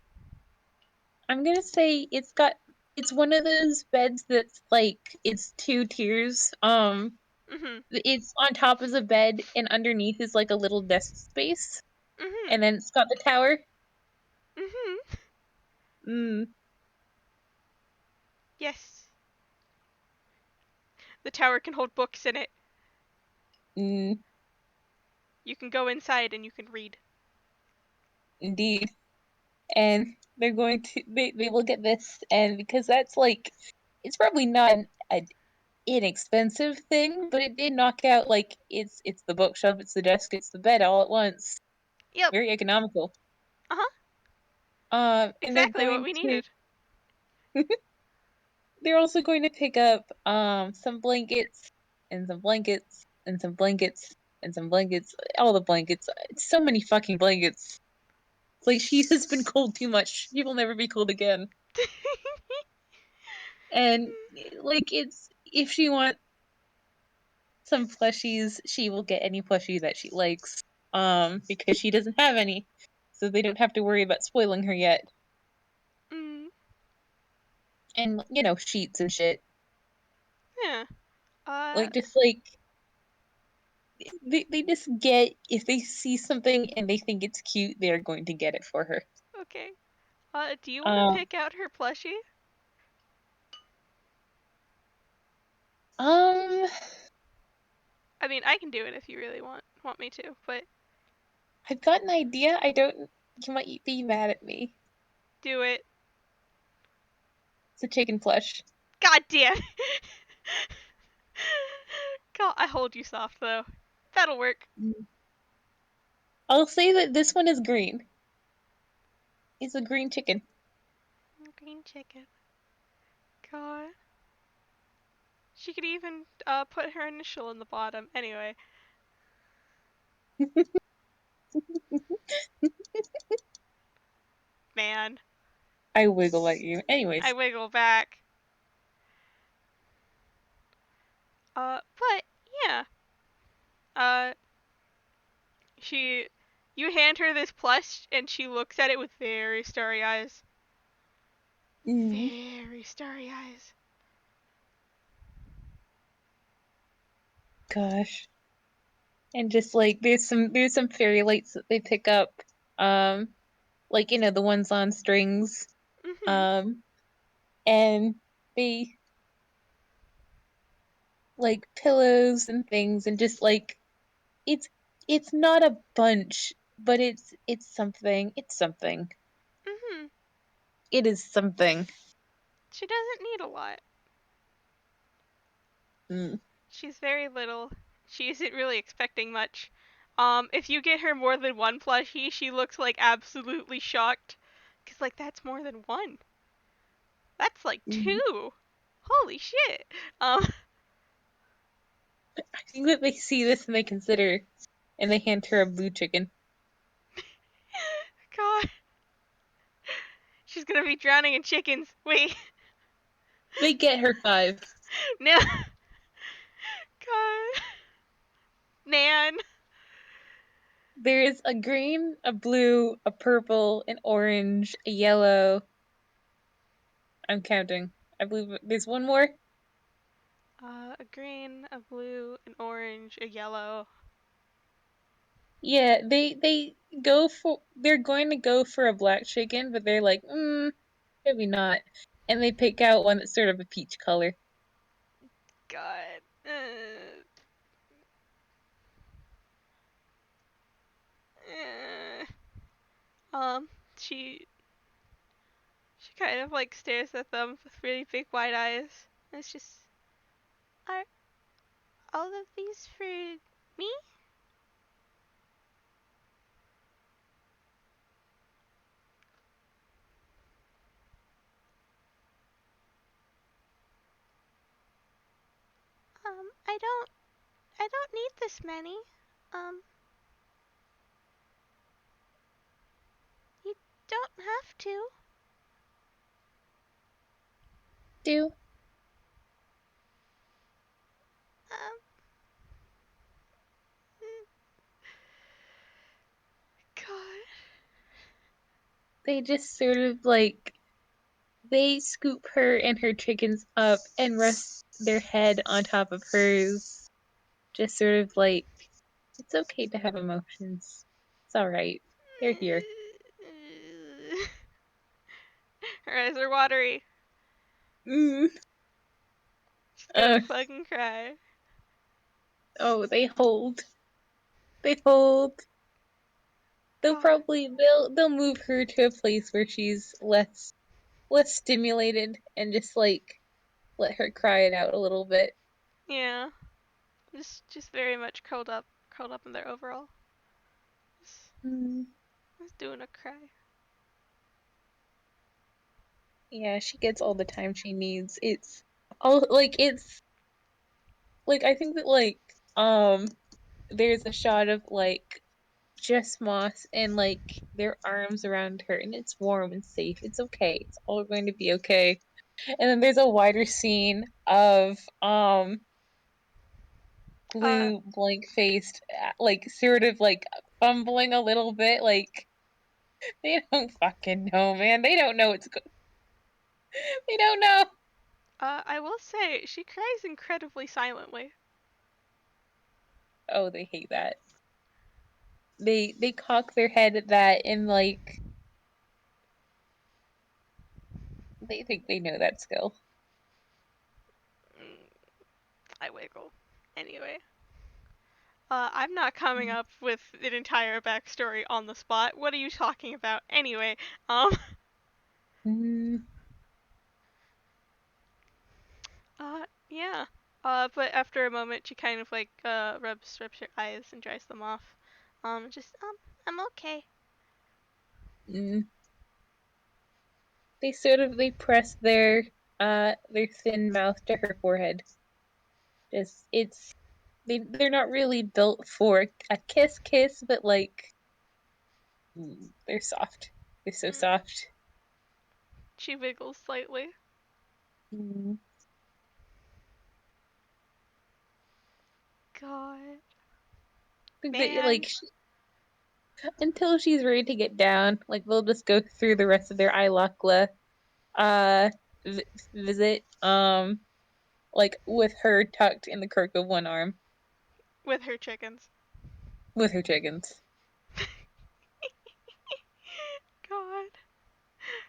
say it's one of those beds that's like it's two tiers. Mhm. It's on top is a bed and underneath is like a little desk space, Mhm. and then it's got the tower. Mhm. Mm, Yes. The tower can hold books in it. mm, You can go inside and you can read. indeed. And they're going to they will get this, and because that's like it's probably not an inexpensive thing, but it did knock out like it's the bookshelf, it's the desk, it's the bed all at once. Yep. Very economical. Uh-huh. And they're Exactly what going we to needed. they're also going to pick up some blankets and some blankets and some blankets and some blankets, all the blankets. It's so many fucking blankets. It's like she has been cold too much. She will never be cold again. And like it's if she wants some plushies, she will get any plushie that she likes. Because she doesn't have any. So they don't have to worry about spoiling her yet. Mm, And sheets and shit. yeah. Uh, Like just like they just get if they see something and they think it's cute, they're going to get it for her. okay. Do you want to Um pick out her plushie? um I mean, I can do it if you really want me to, but I've got an idea. I don't You might be mad at me. do it. It's a chicken plush. God damn. God, I hold you soft though. That'll work. Mm. I'll say that this one is green. It's a green chicken. Green chicken. God. She could even put her initial in the bottom. Anyway, man, I wiggle at you. I Anyways. wiggle back. But yeah. Uh, she, you hand her this plush, and she looks at it with very starry eyes. Mm, Very starry eyes. gosh. And just like there's some fairy lights that they pick up. Um like the ones on strings. Mhm. Um and they like pillows and things and just like it's it's not a bunch, but it's something. It's something. Mhm. It is something. She doesn't need a lot. Mm, She's very little. She isn't really expecting much. If you get her more than one plushie, she looks like absolutely shocked. Cause like that's more than one. That's like mm. two. Holy shit. Um, I think that they see this and they consider and they hand her a blue chicken. God, she's gonna be drowning in chickens. Wait, They get her five. no. God, Nan. There is a green, a blue, a purple, an orange, a yellow. I'm counting. I believe there's one more. A green, a blue, an orange, a yellow. Yeah, they're going to go for a black chicken, but they're like, maybe not. And they pick out one that's sort of a peach color. God. Uh, um, she she kind of like stares at them with really big wide eyes. It's just, are all of these for me? I don't need this many. Um, you don't have to. Do Um, mm, God. they just sort of like they scoop her and her chickens up and rest their head on top of hers, just sort of like it's okay to have emotions. It's all right. They're here. Her eyes are watery. Mm. She's gonna Uh, fucking cry. oh, they hold. They hold. God. They'll move her to a place where she's less stimulated and just like let her cry it out a little bit. Yeah. Just very much curled up in their overall. Just, Mm, just doing a cry. yeah, she gets all the time she needs. It's I think that there's a shot of like Jess Moss and like their arms around her and it's warm and safe. It's okay. It's all going to be okay. And then there's a wider scene of Uh, Glue blank faced, like sort of like fumbling a little bit, like they don't fucking know, man. They don't know they don't know. I will say she cries incredibly silently. Oh, they hate that. They cock their head at that and like they think they know that skill. Mm, I wiggle. Anyway, I'm not coming up with an entire backstory on the spot. What are you talking about? Anyway, um, Mm, yeah. But after a moment, she kind of like rubs her eyes and dries them off. Just I'm okay. mm. They press their thin mouth to her forehead. Just it's they're not really built for a kiss, but like they're soft. They're so Mm. soft. She wiggles slightly. Mm. God, They, man. until she's ready to get down, like they'll just go through the rest of their Ilakla uh v visit like with her tucked in the crook of one arm With her chickens. with her chickens. God.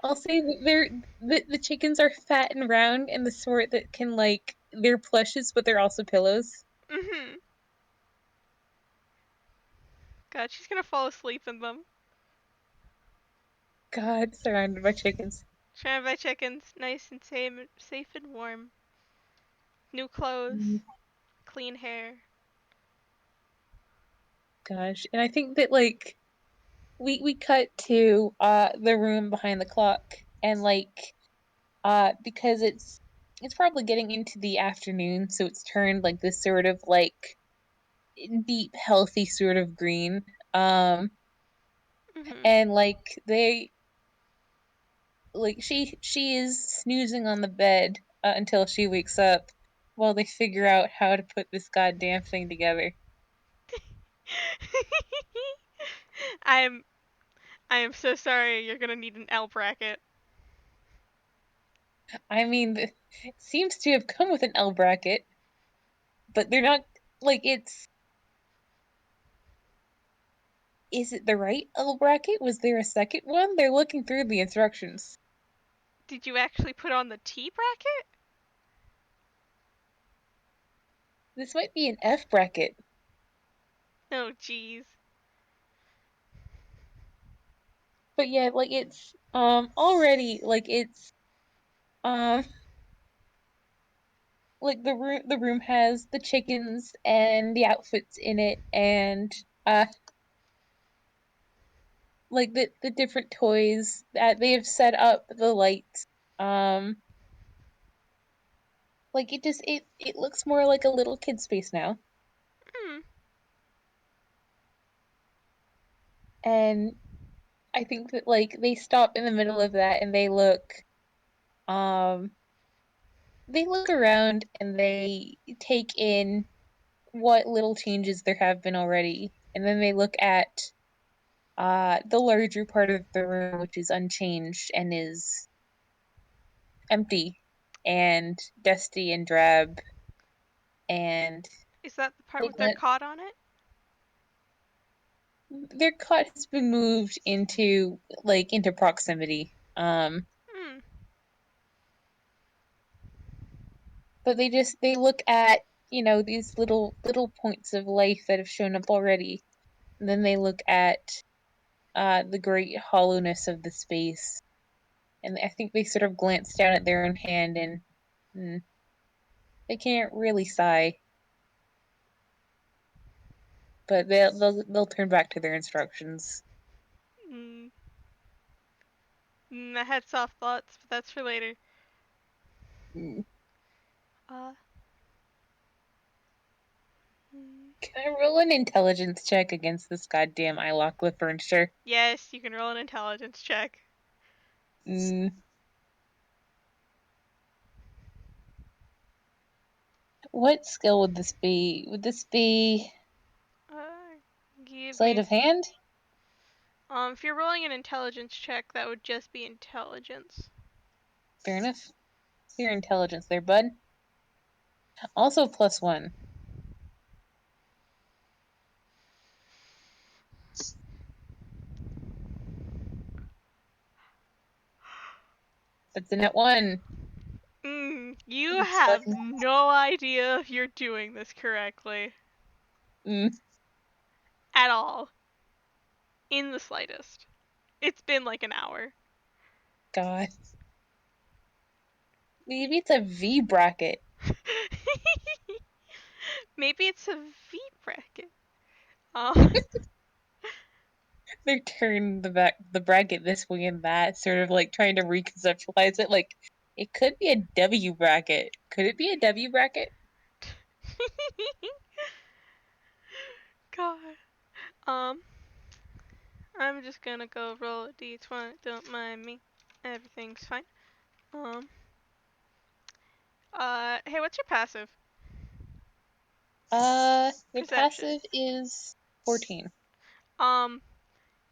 I'll say that the chickens are fat and round and the sort that can like they're plushes but they're also pillows. Mhm. God, she's gonna fall asleep in them. God, surrounded by chickens. Surrounded by chickens, nice and safe and warm. New Mm, clothes, clean hair. gosh. And I think that like we cut to the room behind the clock and like because it's probably getting into the afternoon, so it's turned like this sort of like deep, healthy sort of green. Mhm. And like she is snoozing on the bed until she wakes up while they figure out how to put this goddamn thing together. I'm I am so sorry. You're gonna need an L bracket. I mean, it seems to have come with an L bracket, but they're not like it's. Is it the right L bracket? Was there a second one? They're looking through the instructions. Did you actually put on the T bracket? This might be an F bracket. Oh, jeez. But yeah, like it's already like it's um like the room has the chickens and the outfits in it and uh like the different toys that they have set up the lights. Um like it looks more like a little kid space now. Hmm. And I think that like they stop in the middle of that and um they look around and they take in what little changes there have been already. And then they look at the larger part of the room, which is unchanged and is empty and dusty and drab. And Is that the part they with their went, cot on it? their cot has been moved into proximity. Hmm. But they look at these little points of life that have shown up already. And then they look at the great hollowness of the space. And I think they sort of glance down at their own hand and they can't really sigh, but they'll turn back to their instructions. Mm. I had soft thoughts, but that's for later. Mm. Uh. Mm. Can I roll an intelligence check against this goddamn Ilocla furniture? Yes, you can roll an intelligence check. Mm, What skill would this be? Would this be Give sleight me. of hand? If you're rolling an intelligence check, that would just be intelligence. Fair enough. Your intelligence there, bud. Also +1. That's a net 1. You It's like, have no idea if you're doing this correctly. mm, At all. In the slightest. It's been like an hour. God. Maybe it's a V bracket. Maybe it's a V bracket. Um, They turn the bracket this way and that, sort of like trying to reconceptualize it. Like it could be a W bracket. Could it be a W bracket? God. Um, I'm just gonna go roll a d20. Don't mind me. Everything's fine. Um. Hey, what's your passive? Your Perception. passive is 14. Um,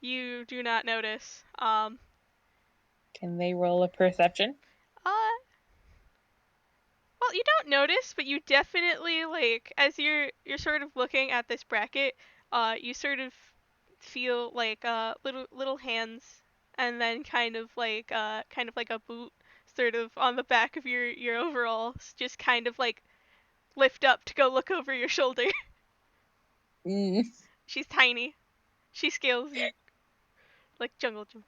you do not notice. Can they roll a perception? Uh, well, you don't notice, but you definitely like as you're sort of looking at this bracket, you sort of feel like little hands, and then kind of like a boot, sort of on the back of your overalls, just kind of like lift up to go look over your shoulder. Mm. She's tiny. She scales you like jungle gym.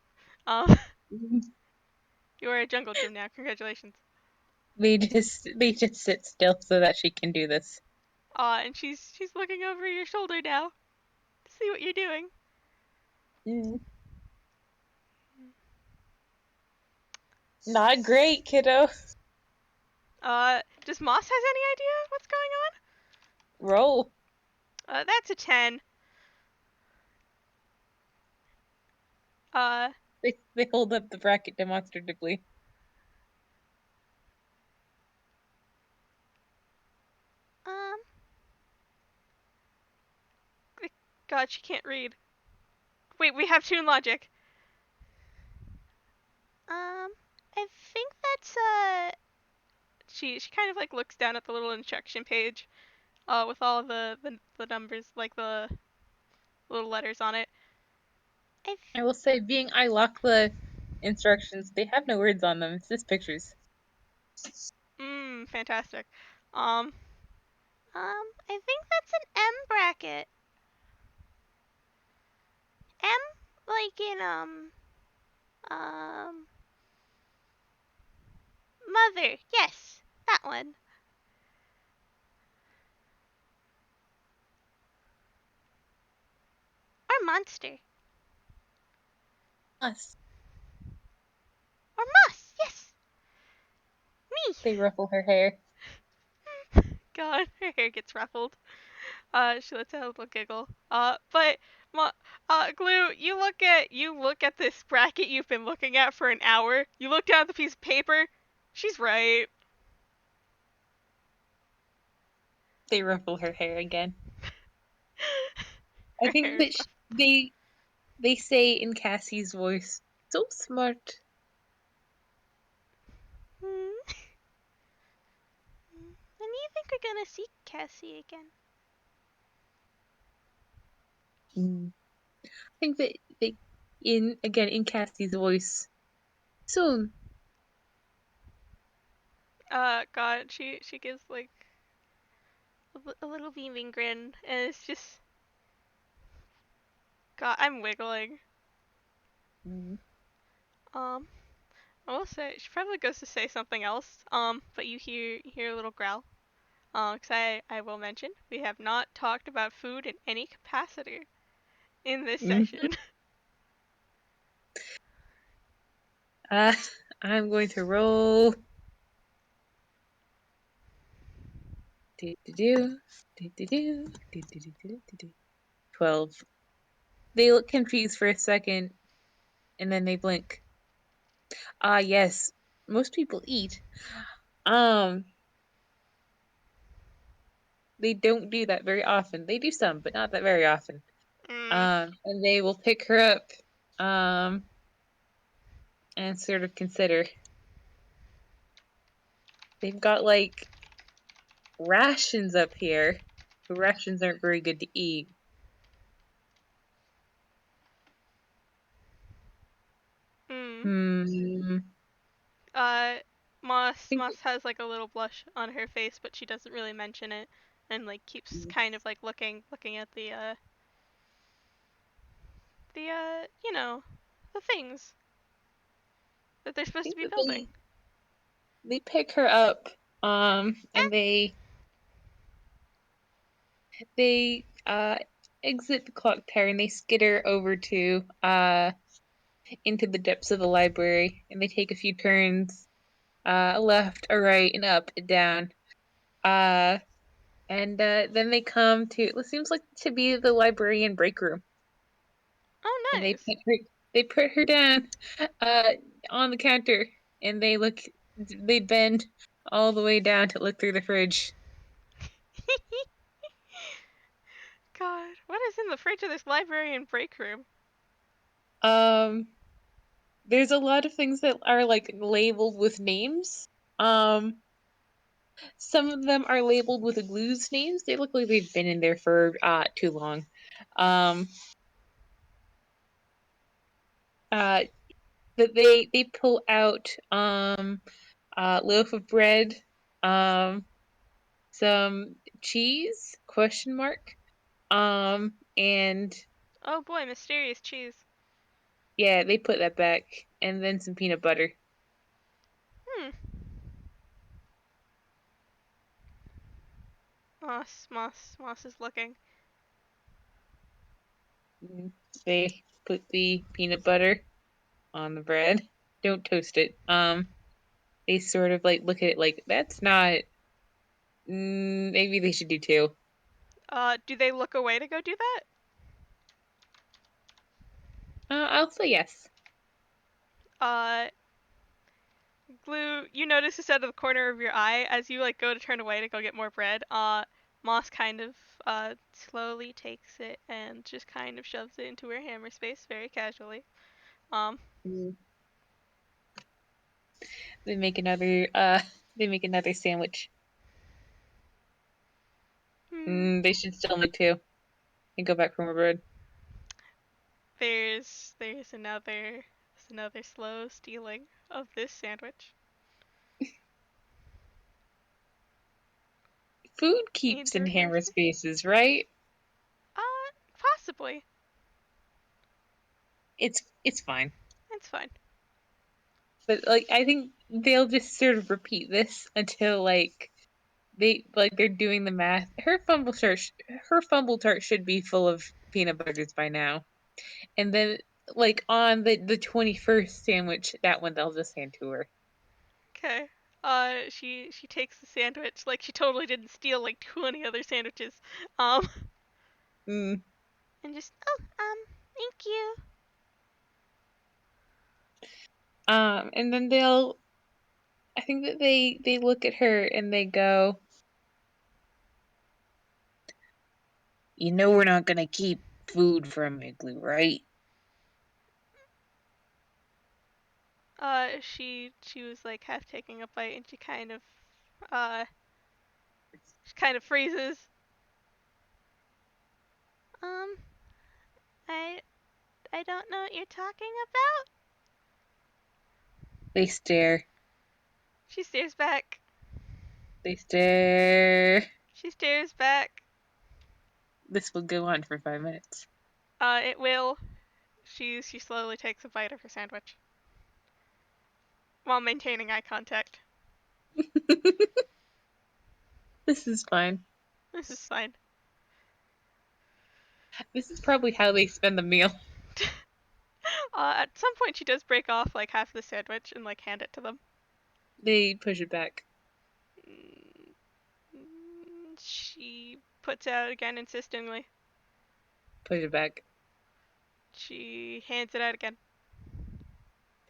Um, you are a jungle gym now. Congratulations. They just sit still so that she can do this. And she's looking over your shoulder now to see what you're doing. Mm. Not great, kiddo. Does Moss has any idea what's going Roll. on? That's a 10. Uh, They hold up the bracket demonstratively. um, God, she can't read. Wait, we have tune logic. I think that's she kind of like looks down at the little instruction page, with all the numbers, like the little letters on it. I I will say, being I lock the instructions, they have no words on them. It's just pictures. fantastic. Um, I think that's an M bracket. M, like in um, mother. Yes, that one. Or monster. Us. Or moss. Yes, me. They ruffle her hair. God, her hair gets ruffled. She lets out a little giggle. But Glue, you look at this bracket you've been looking at for an hour. You look down at the piece of paper. She's right. They ruffle her hair again. I Her think hair's that ruffled. they say in Cassie's voice, "So smart." Hmm. When do you think we're gonna see Cassie again? Mm. I think that they in Cassie's voice soon. God, she gives like a little beaming grin, and it's just God, I'm wiggling. Mm. Um, I will say she probably goes to say something else. But you hear a little growl. 'Cause I will mention we have not talked about food in any capacity in this Mm. session. Uh, I'm going to roll. Do do do do do do do do do do do. 12. They look confused for a second, and then they blink. Ah, yes. Most people eat. Um, they don't do that very often. They do some, but not that very often. Mm. And they will pick her up, um, and sort of consider. They've got like rations up here. The rations aren't very good to eat. Mm. Hmm. Uh, I think Moss has like a little blush on her face, but she doesn't really mention it, and like keeps kind of like looking at the you know, the things that they're I supposed to think be that building. they pick her up, and they exit the clock tower and they skitter over to into the depths of the library, and they take a few turns, left, a right, and up and down. Uh, and then they come to what seems like to be the librarian break room, Oh, and nice. they put her down, uh, on the counter, and they bend all the way down to look through the fridge. God, what is in the fridge of this librarian break room? Um, there's a lot of things that are like labeled with names. Um, some of them are labeled with a Gloo's names. They look like they've been in there for too long. Um, uh, that they pull out loaf of bread, um, some cheese question mark, and Oh boy, mysterious cheese. yeah, they put that back, and then some peanut butter. Hmm. Moss is looking. Mm, they put the peanut butter on the bread. Don't toast it. They sort of like look at it like that's not. Maybe they should do two. Do they look away to go do that? I'll say yes. Uh, Glue, you notice this out of the corner of your eye as you like go to turn away to go get more bread. Moss kind of slowly takes it and just kind of shoves it into her hammer space very casually. Um, Mm, They make another. They make another sandwich. hmm, They should still make two and go back for more bread. there's another slow stealing of this sandwich. Food keeps Into in her hammer hammer space. spaces, right? Possibly. It's fine. It's fine. But like I think they'll just sort of repeat this until they're doing the math. Her fumble chart should be full of peanut butters by now. And then like on the 21st sandwich, that one they'll just hand to her. Okay. She takes the sandwich like she totally didn't steal like 20 other sandwiches. Um, Mm. and just thank you. And then I think that they look at her and they go, "You know we're not gonna keep food from Igloo, right?" She was like half taking a bite and uh she kind of freezes. Um, I I don't know what you're talking about. They stare. She stares back. They stare. She stares back. This will go on for 5 minutes. It will. She slowly takes a bite of her sandwich while maintaining eye contact. This is fine. This is fine. This is probably how they spend the meal. At some point she does break off like half the sandwich and like hand it to them. They push it back. Mm, She puts out again insistingly. Push it back. She hands it out again.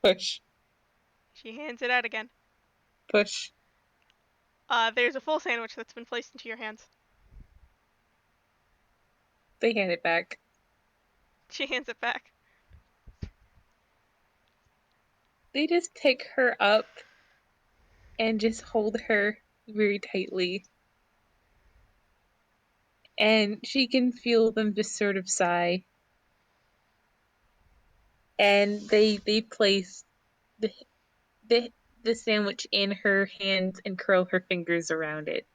Push. She hands it out again. Push. There's a full sandwich that's been placed into your hands. They hand it back. She hands it back. They just pick her up and just hold her very tightly. And she can feel them just sort of sigh. And they place the the the sandwich in her hands and curl her fingers around it.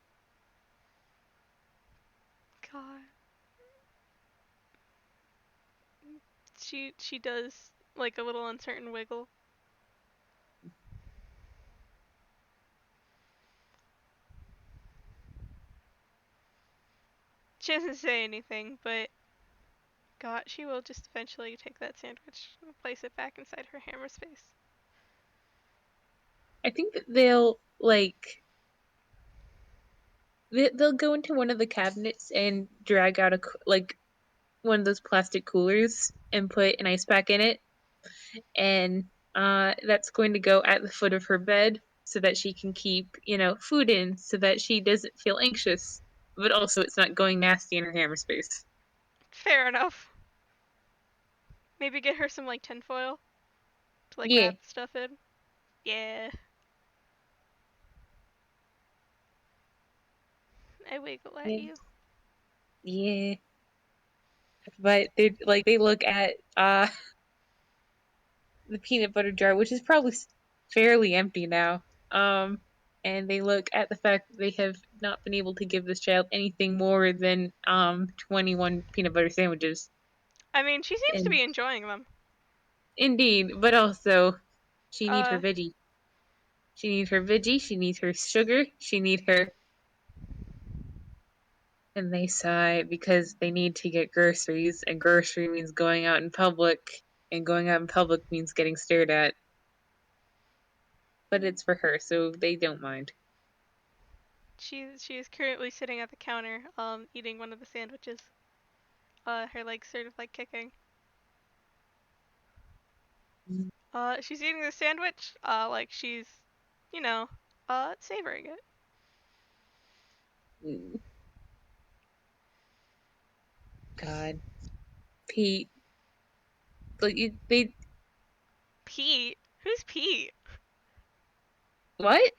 God. She does like a little uncertain wiggle. She doesn't say anything, but God, she will just eventually take that sandwich and place it back inside her hammer space. I think that they'll like they'll go into one of the cabinets and drag out like one of those plastic coolers and put an ice pack in it, and that's going to go at the foot of her bed so that she can keep food in so that she doesn't feel anxious, but also it's not going nasty in her hammer space. Fair enough. Maybe get her some like tinfoil to like Yeah. wrap stuff in. Yeah. I wiggle at Yeah. you. Yeah. But they look at the peanut butter jar, which is probably fairly empty now. And they look at the fact that they have not been able to give this child anything more than 21 peanut butter sandwiches. I mean, she seems to And be enjoying them. indeed, but also she needs her Uh, veggie. She needs her veggie, she needs her sugar, she needs her. And they sigh because they need to get groceries, and grocery means going out in public, and going out in public means getting stared at. But it's for her, so they don't mind. she is currently sitting at the counter, eating one of the sandwiches. Her legs sort of like kicking. She's eating the sandwich, like she's, you know, savoring it. Mm, God, Pete, like they Pete? Who's Pete? what?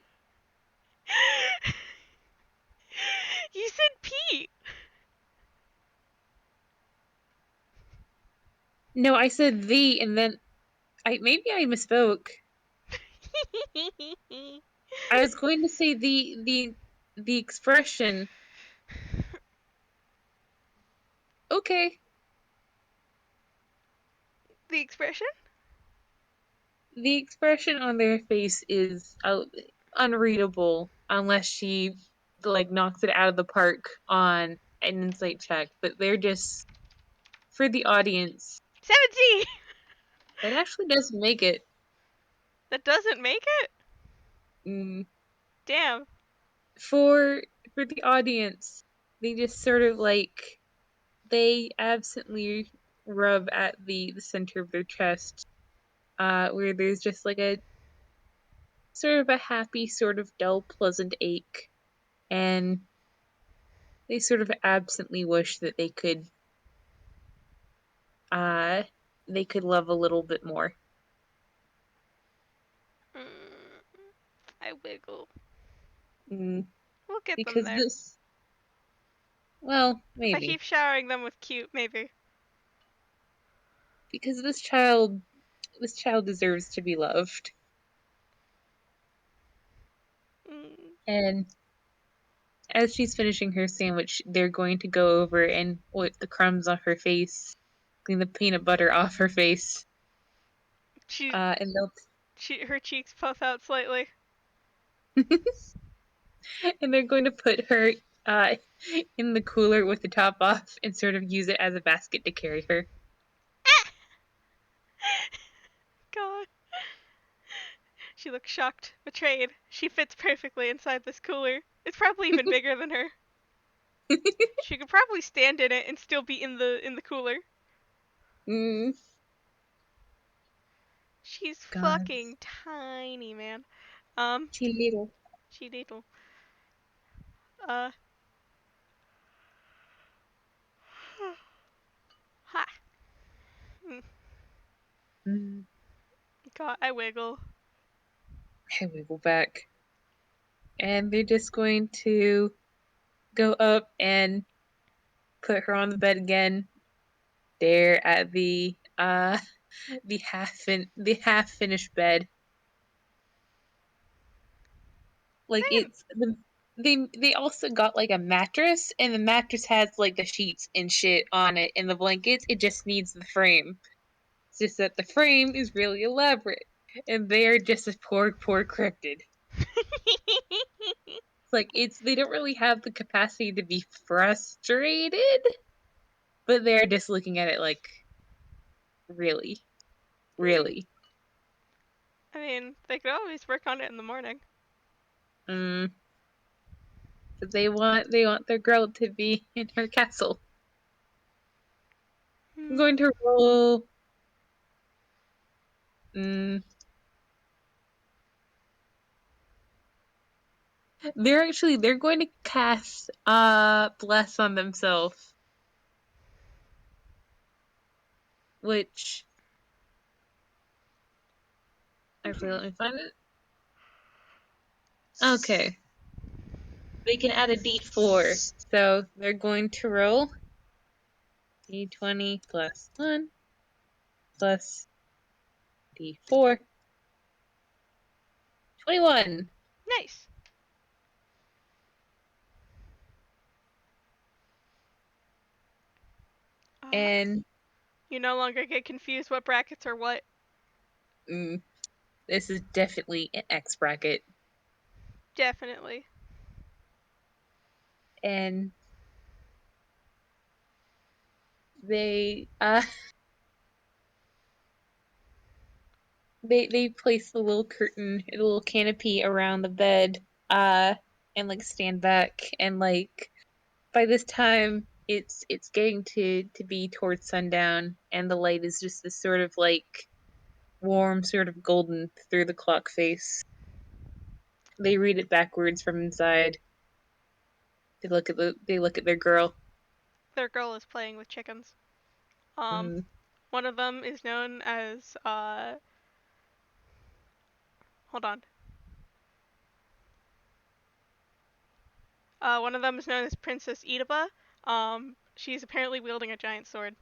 You said Pete! No, I said the, and then I maybe I misspoke. I was going to say the expression. Okay, The expression? the expression on their face is unreadable unless she like knocks it out of the park on an insight check. But they're just for the audience. 17! That actually doesn't make it. That doesn't make it? Mm, Damn. for for the audience, they just sort of like they absently rub at the center of their chest, where there's just like a sort of a happy, sort of dull, pleasant ache, and they sort of absently wish that uh they could love a little bit more. Mm, I wiggle. Mm, We'll get them because there. this, well, If I keep maybe showering them with cute, maybe. because this child deserves to be loved, Mm, and as she's finishing her sandwich, they're going to go over and wipe the crumbs off her face, clean the peanut butter off her face, she, and her cheeks puff out slightly. they'll and they're going to put her uh, in the cooler with the top off and sort of use it as a basket to carry her. God. She looks shocked, betrayed. She fits perfectly inside this cooler. It's probably even bigger than her. She could probably stand in it and still be in the cooler. Mm, She's God, fucking tiny, man. Um, she little. she little. Uh, I wiggle. And we go back. And they're just going to go up and put her on the bed again. There at the half finished bed. Like Same. it's they also got like a mattress, and the mattress has like the sheets and shit on it, and the blankets. It just needs the frame. It's just that the frame is really elaborate, and they are just as poor cryptid. It's like it's they don't really have the capacity to be frustrated, but they're just looking at it like really, Hmm. really. I mean, they could always work on it in the morning. Mm, they want their girl to be in her castle. I'm Hmm. going to roll. Mm, they're going to cast bless on themselves, which actually Mhm. let me find it. Okay. They can add a D4. So they're going to roll D20 plus 1 plus D4. 21. Nice. Uh, And you no longer get confused what brackets are what. mm, this is definitely an X bracket. Definitely. And they they place the little curtain, a little canopy around the bed, and like stand back, and like by this time it's getting to be towards sundown, and the light is just this sort of like warm sort of golden through the clock face. They read it backwards from inside. They look at their girl. Their girl is playing with chickens. Um, Mm, one of them is known as hold on. One of them is known as Princess Idaba. She's apparently wielding a giant sword.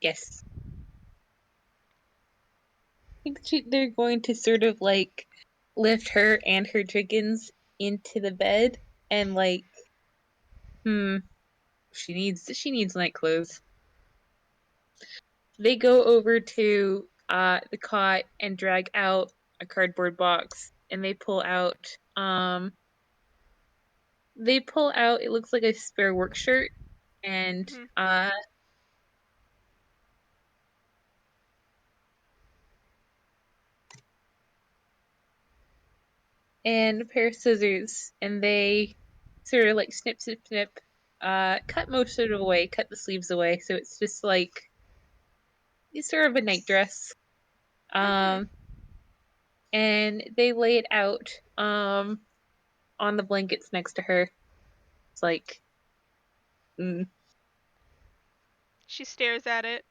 yes. They're going to sort of like lift her and her chickens into the bed, and like hmm she needs night clothes. They go over to the cot and drag out a cardboard box, and they pull out it looks like a spare work shirt, and Hmm. a pair of scissors, and they sort of like snip, cut most of it away, cut the sleeves away, so it's just like it's sort of a night dress. Hmm. Um, and they lay it out on the blankets next to her. It's like mm, She stares at it.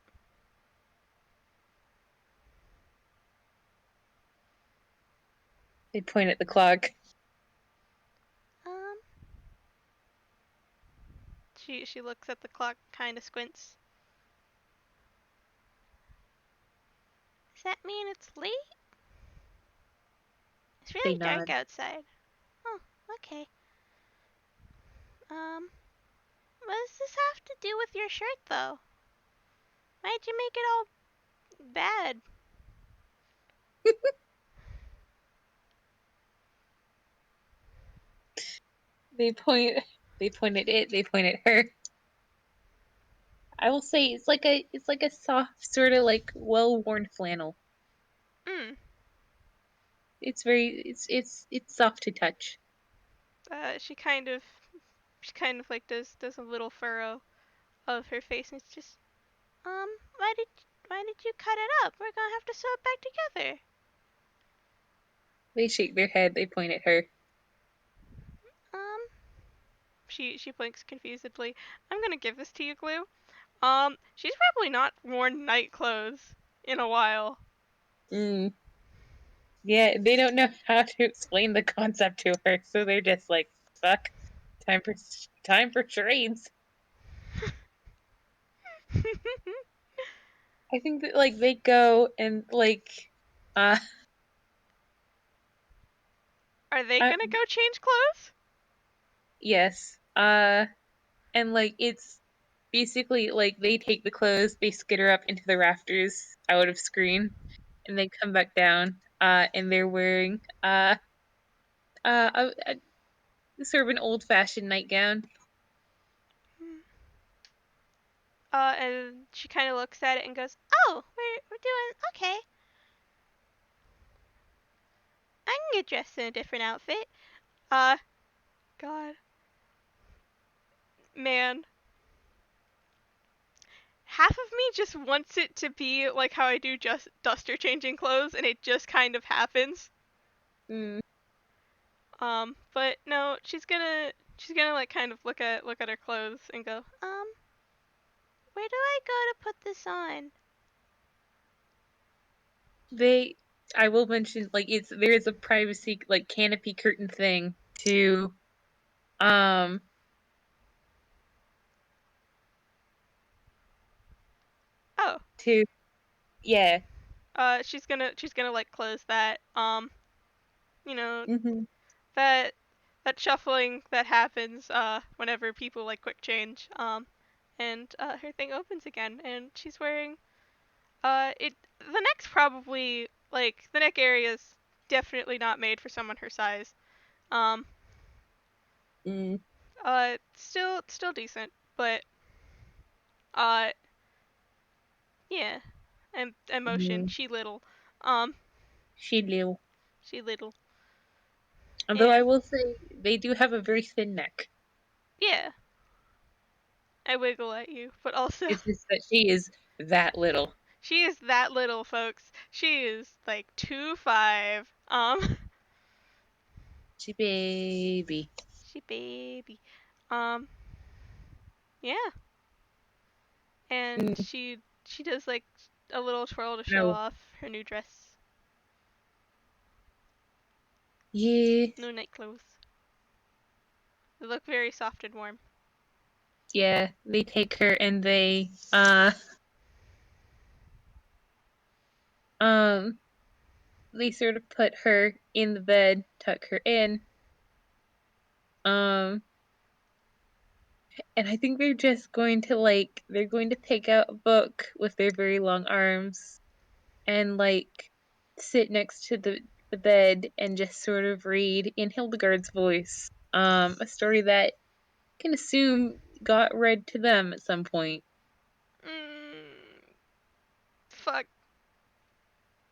they point at the clock. Um, she looks at the clock, kind of squints. Does that mean it's late? It's They really dark nod. outside. Oh, okay. What does this have to do with your shirt, though? Why'd you make it all bad? They point. They point at it. They point at her. I will say it's like a soft sort of like well worn flannel. Mm. It's very it's soft to touch. She kind of like does a little furrow of her face, and it's just, why did you cut it up? We're gonna have to sew it back together. They shake their head. They point at her. Um, she blinks confusedly. I'm gonna give this to you, Glue. She's probably not worn night clothes in a while. Mm. Yeah, they don't know how to explain the concept to her, so they're just like, "Fuck, time for charades." I think that like they go and like, uh, Are they uh gonna go change clothes? yes, and like it's basically like they take the clothes, they skitter up into the rafters out of screen, and they come back down, and they're wearing sort of an old fashioned nightgown. And she kind of looks at it and goes, "Oh, we're doing okay. I can get dressed in a different outfit." Uh, God, man, half of me just wants it to be like how I do just Duster changing clothes, and it just kind of happens. Mm, But no, she's gonna like kind of look at her clothes and go, where do I go to put this on? they, I will mention like there is a privacy like canopy curtain thing um Oh, to yeah. she's gonna like close that. You know, Hmm. that that shuffling that happens whenever people like quick change. And her thing opens again, and she's wearing it. The neck's probably like the neck area is definitely not made for someone her size. Um, Mm, still decent, but uh, yeah. And emotion, mm, she little. Um, she knew. she little. Although I And will say they do have a very thin neck. yeah, I wiggle at you, but also It's just that she is that little. she is that little, folks. She is like 2'5". She baby. She baby. Um, yeah, and Mm, she does like a little twirl to show no. off her new dress, Yeah. new night clothes. They look very soft and warm. Yeah. They take her and um they sort of put her in the bed, tuck her in. Um and I think they're going to take out a book with their very long arms and like sit next to the bed and just sort of read in Hildegard's voice. A story that I can assume got read to them at some point. Mm, fuck,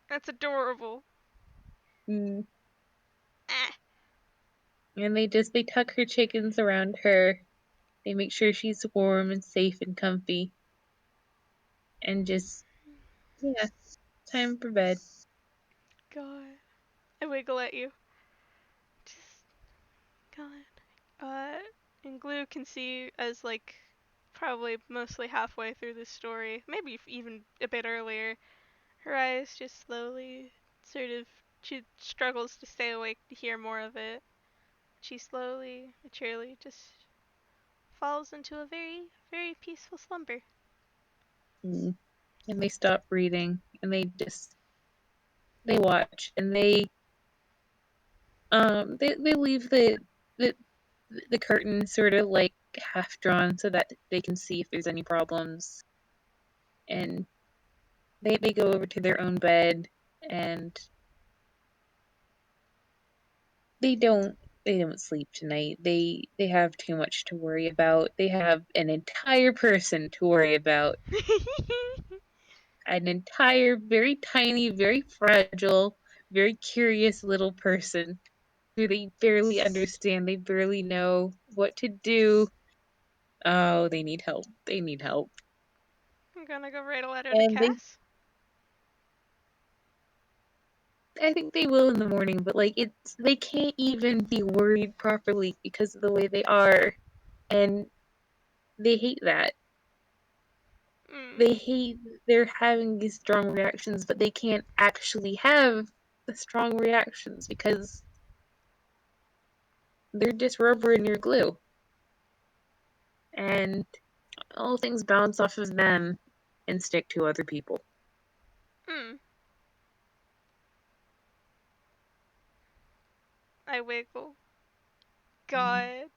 that's adorable. Mm. Ah, And they tuck her chickens around her. They make sure she's warm and safe and comfy. And just yeah, time for bed. God, I wiggle at you. Just God. Uh, and Glue can see as like probably mostly halfway through this story, maybe even a bit earlier. Her eyes just slowly, sort of, she struggles to stay awake to hear more of it. She slowly, maturely, just falls into a very, very peaceful slumber. Mm. And they stop reading and they watch and they leave the the curtain sort of like half drawn so that they can see if there's any problems. And they go over to their own bed and they don't sleep tonight. They have too much to worry about. They have an entire person to worry about. An entire very tiny, very fragile, very curious little person who they barely understand. They barely know what to do. Oh, they need help. They need help. I'm gonna go write a letter to And Cass. I think they will in the morning, but like they can't even be worried properly because of the way they are. And they hate that. Mm. they hate they're having these strong reactions, but they can't actually have the strong reactions because they're just rubber and you're glue. And all things bounce off of them and stick to other people. Mm. I wiggle. God.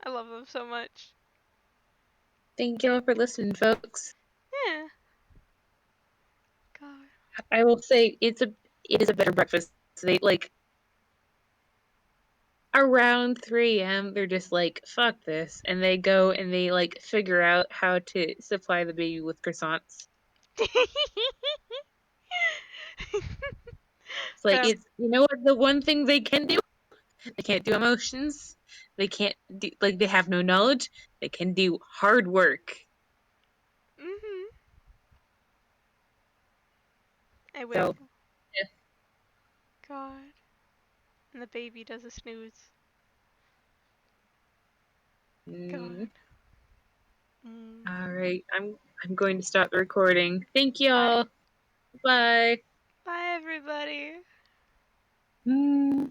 I love them so much. Thank y'all for listening, folks. Yeah. God. I will say it is a better breakfast. So they like around 3 a.m. they're just like fuck this, and they go and they like figure out how to supply the baby with croissants. It's like Well, it's you know what the one thing they can do? They can't do emotions. They can't do like they have no knowledge. They can do hard work. mhm. I So wiggle. God. And the baby does a snooze. mm, God. Mm. all right, I'm going to stop the recording. Thank Bye. y'all. Bye. Bye, everybody. Mm.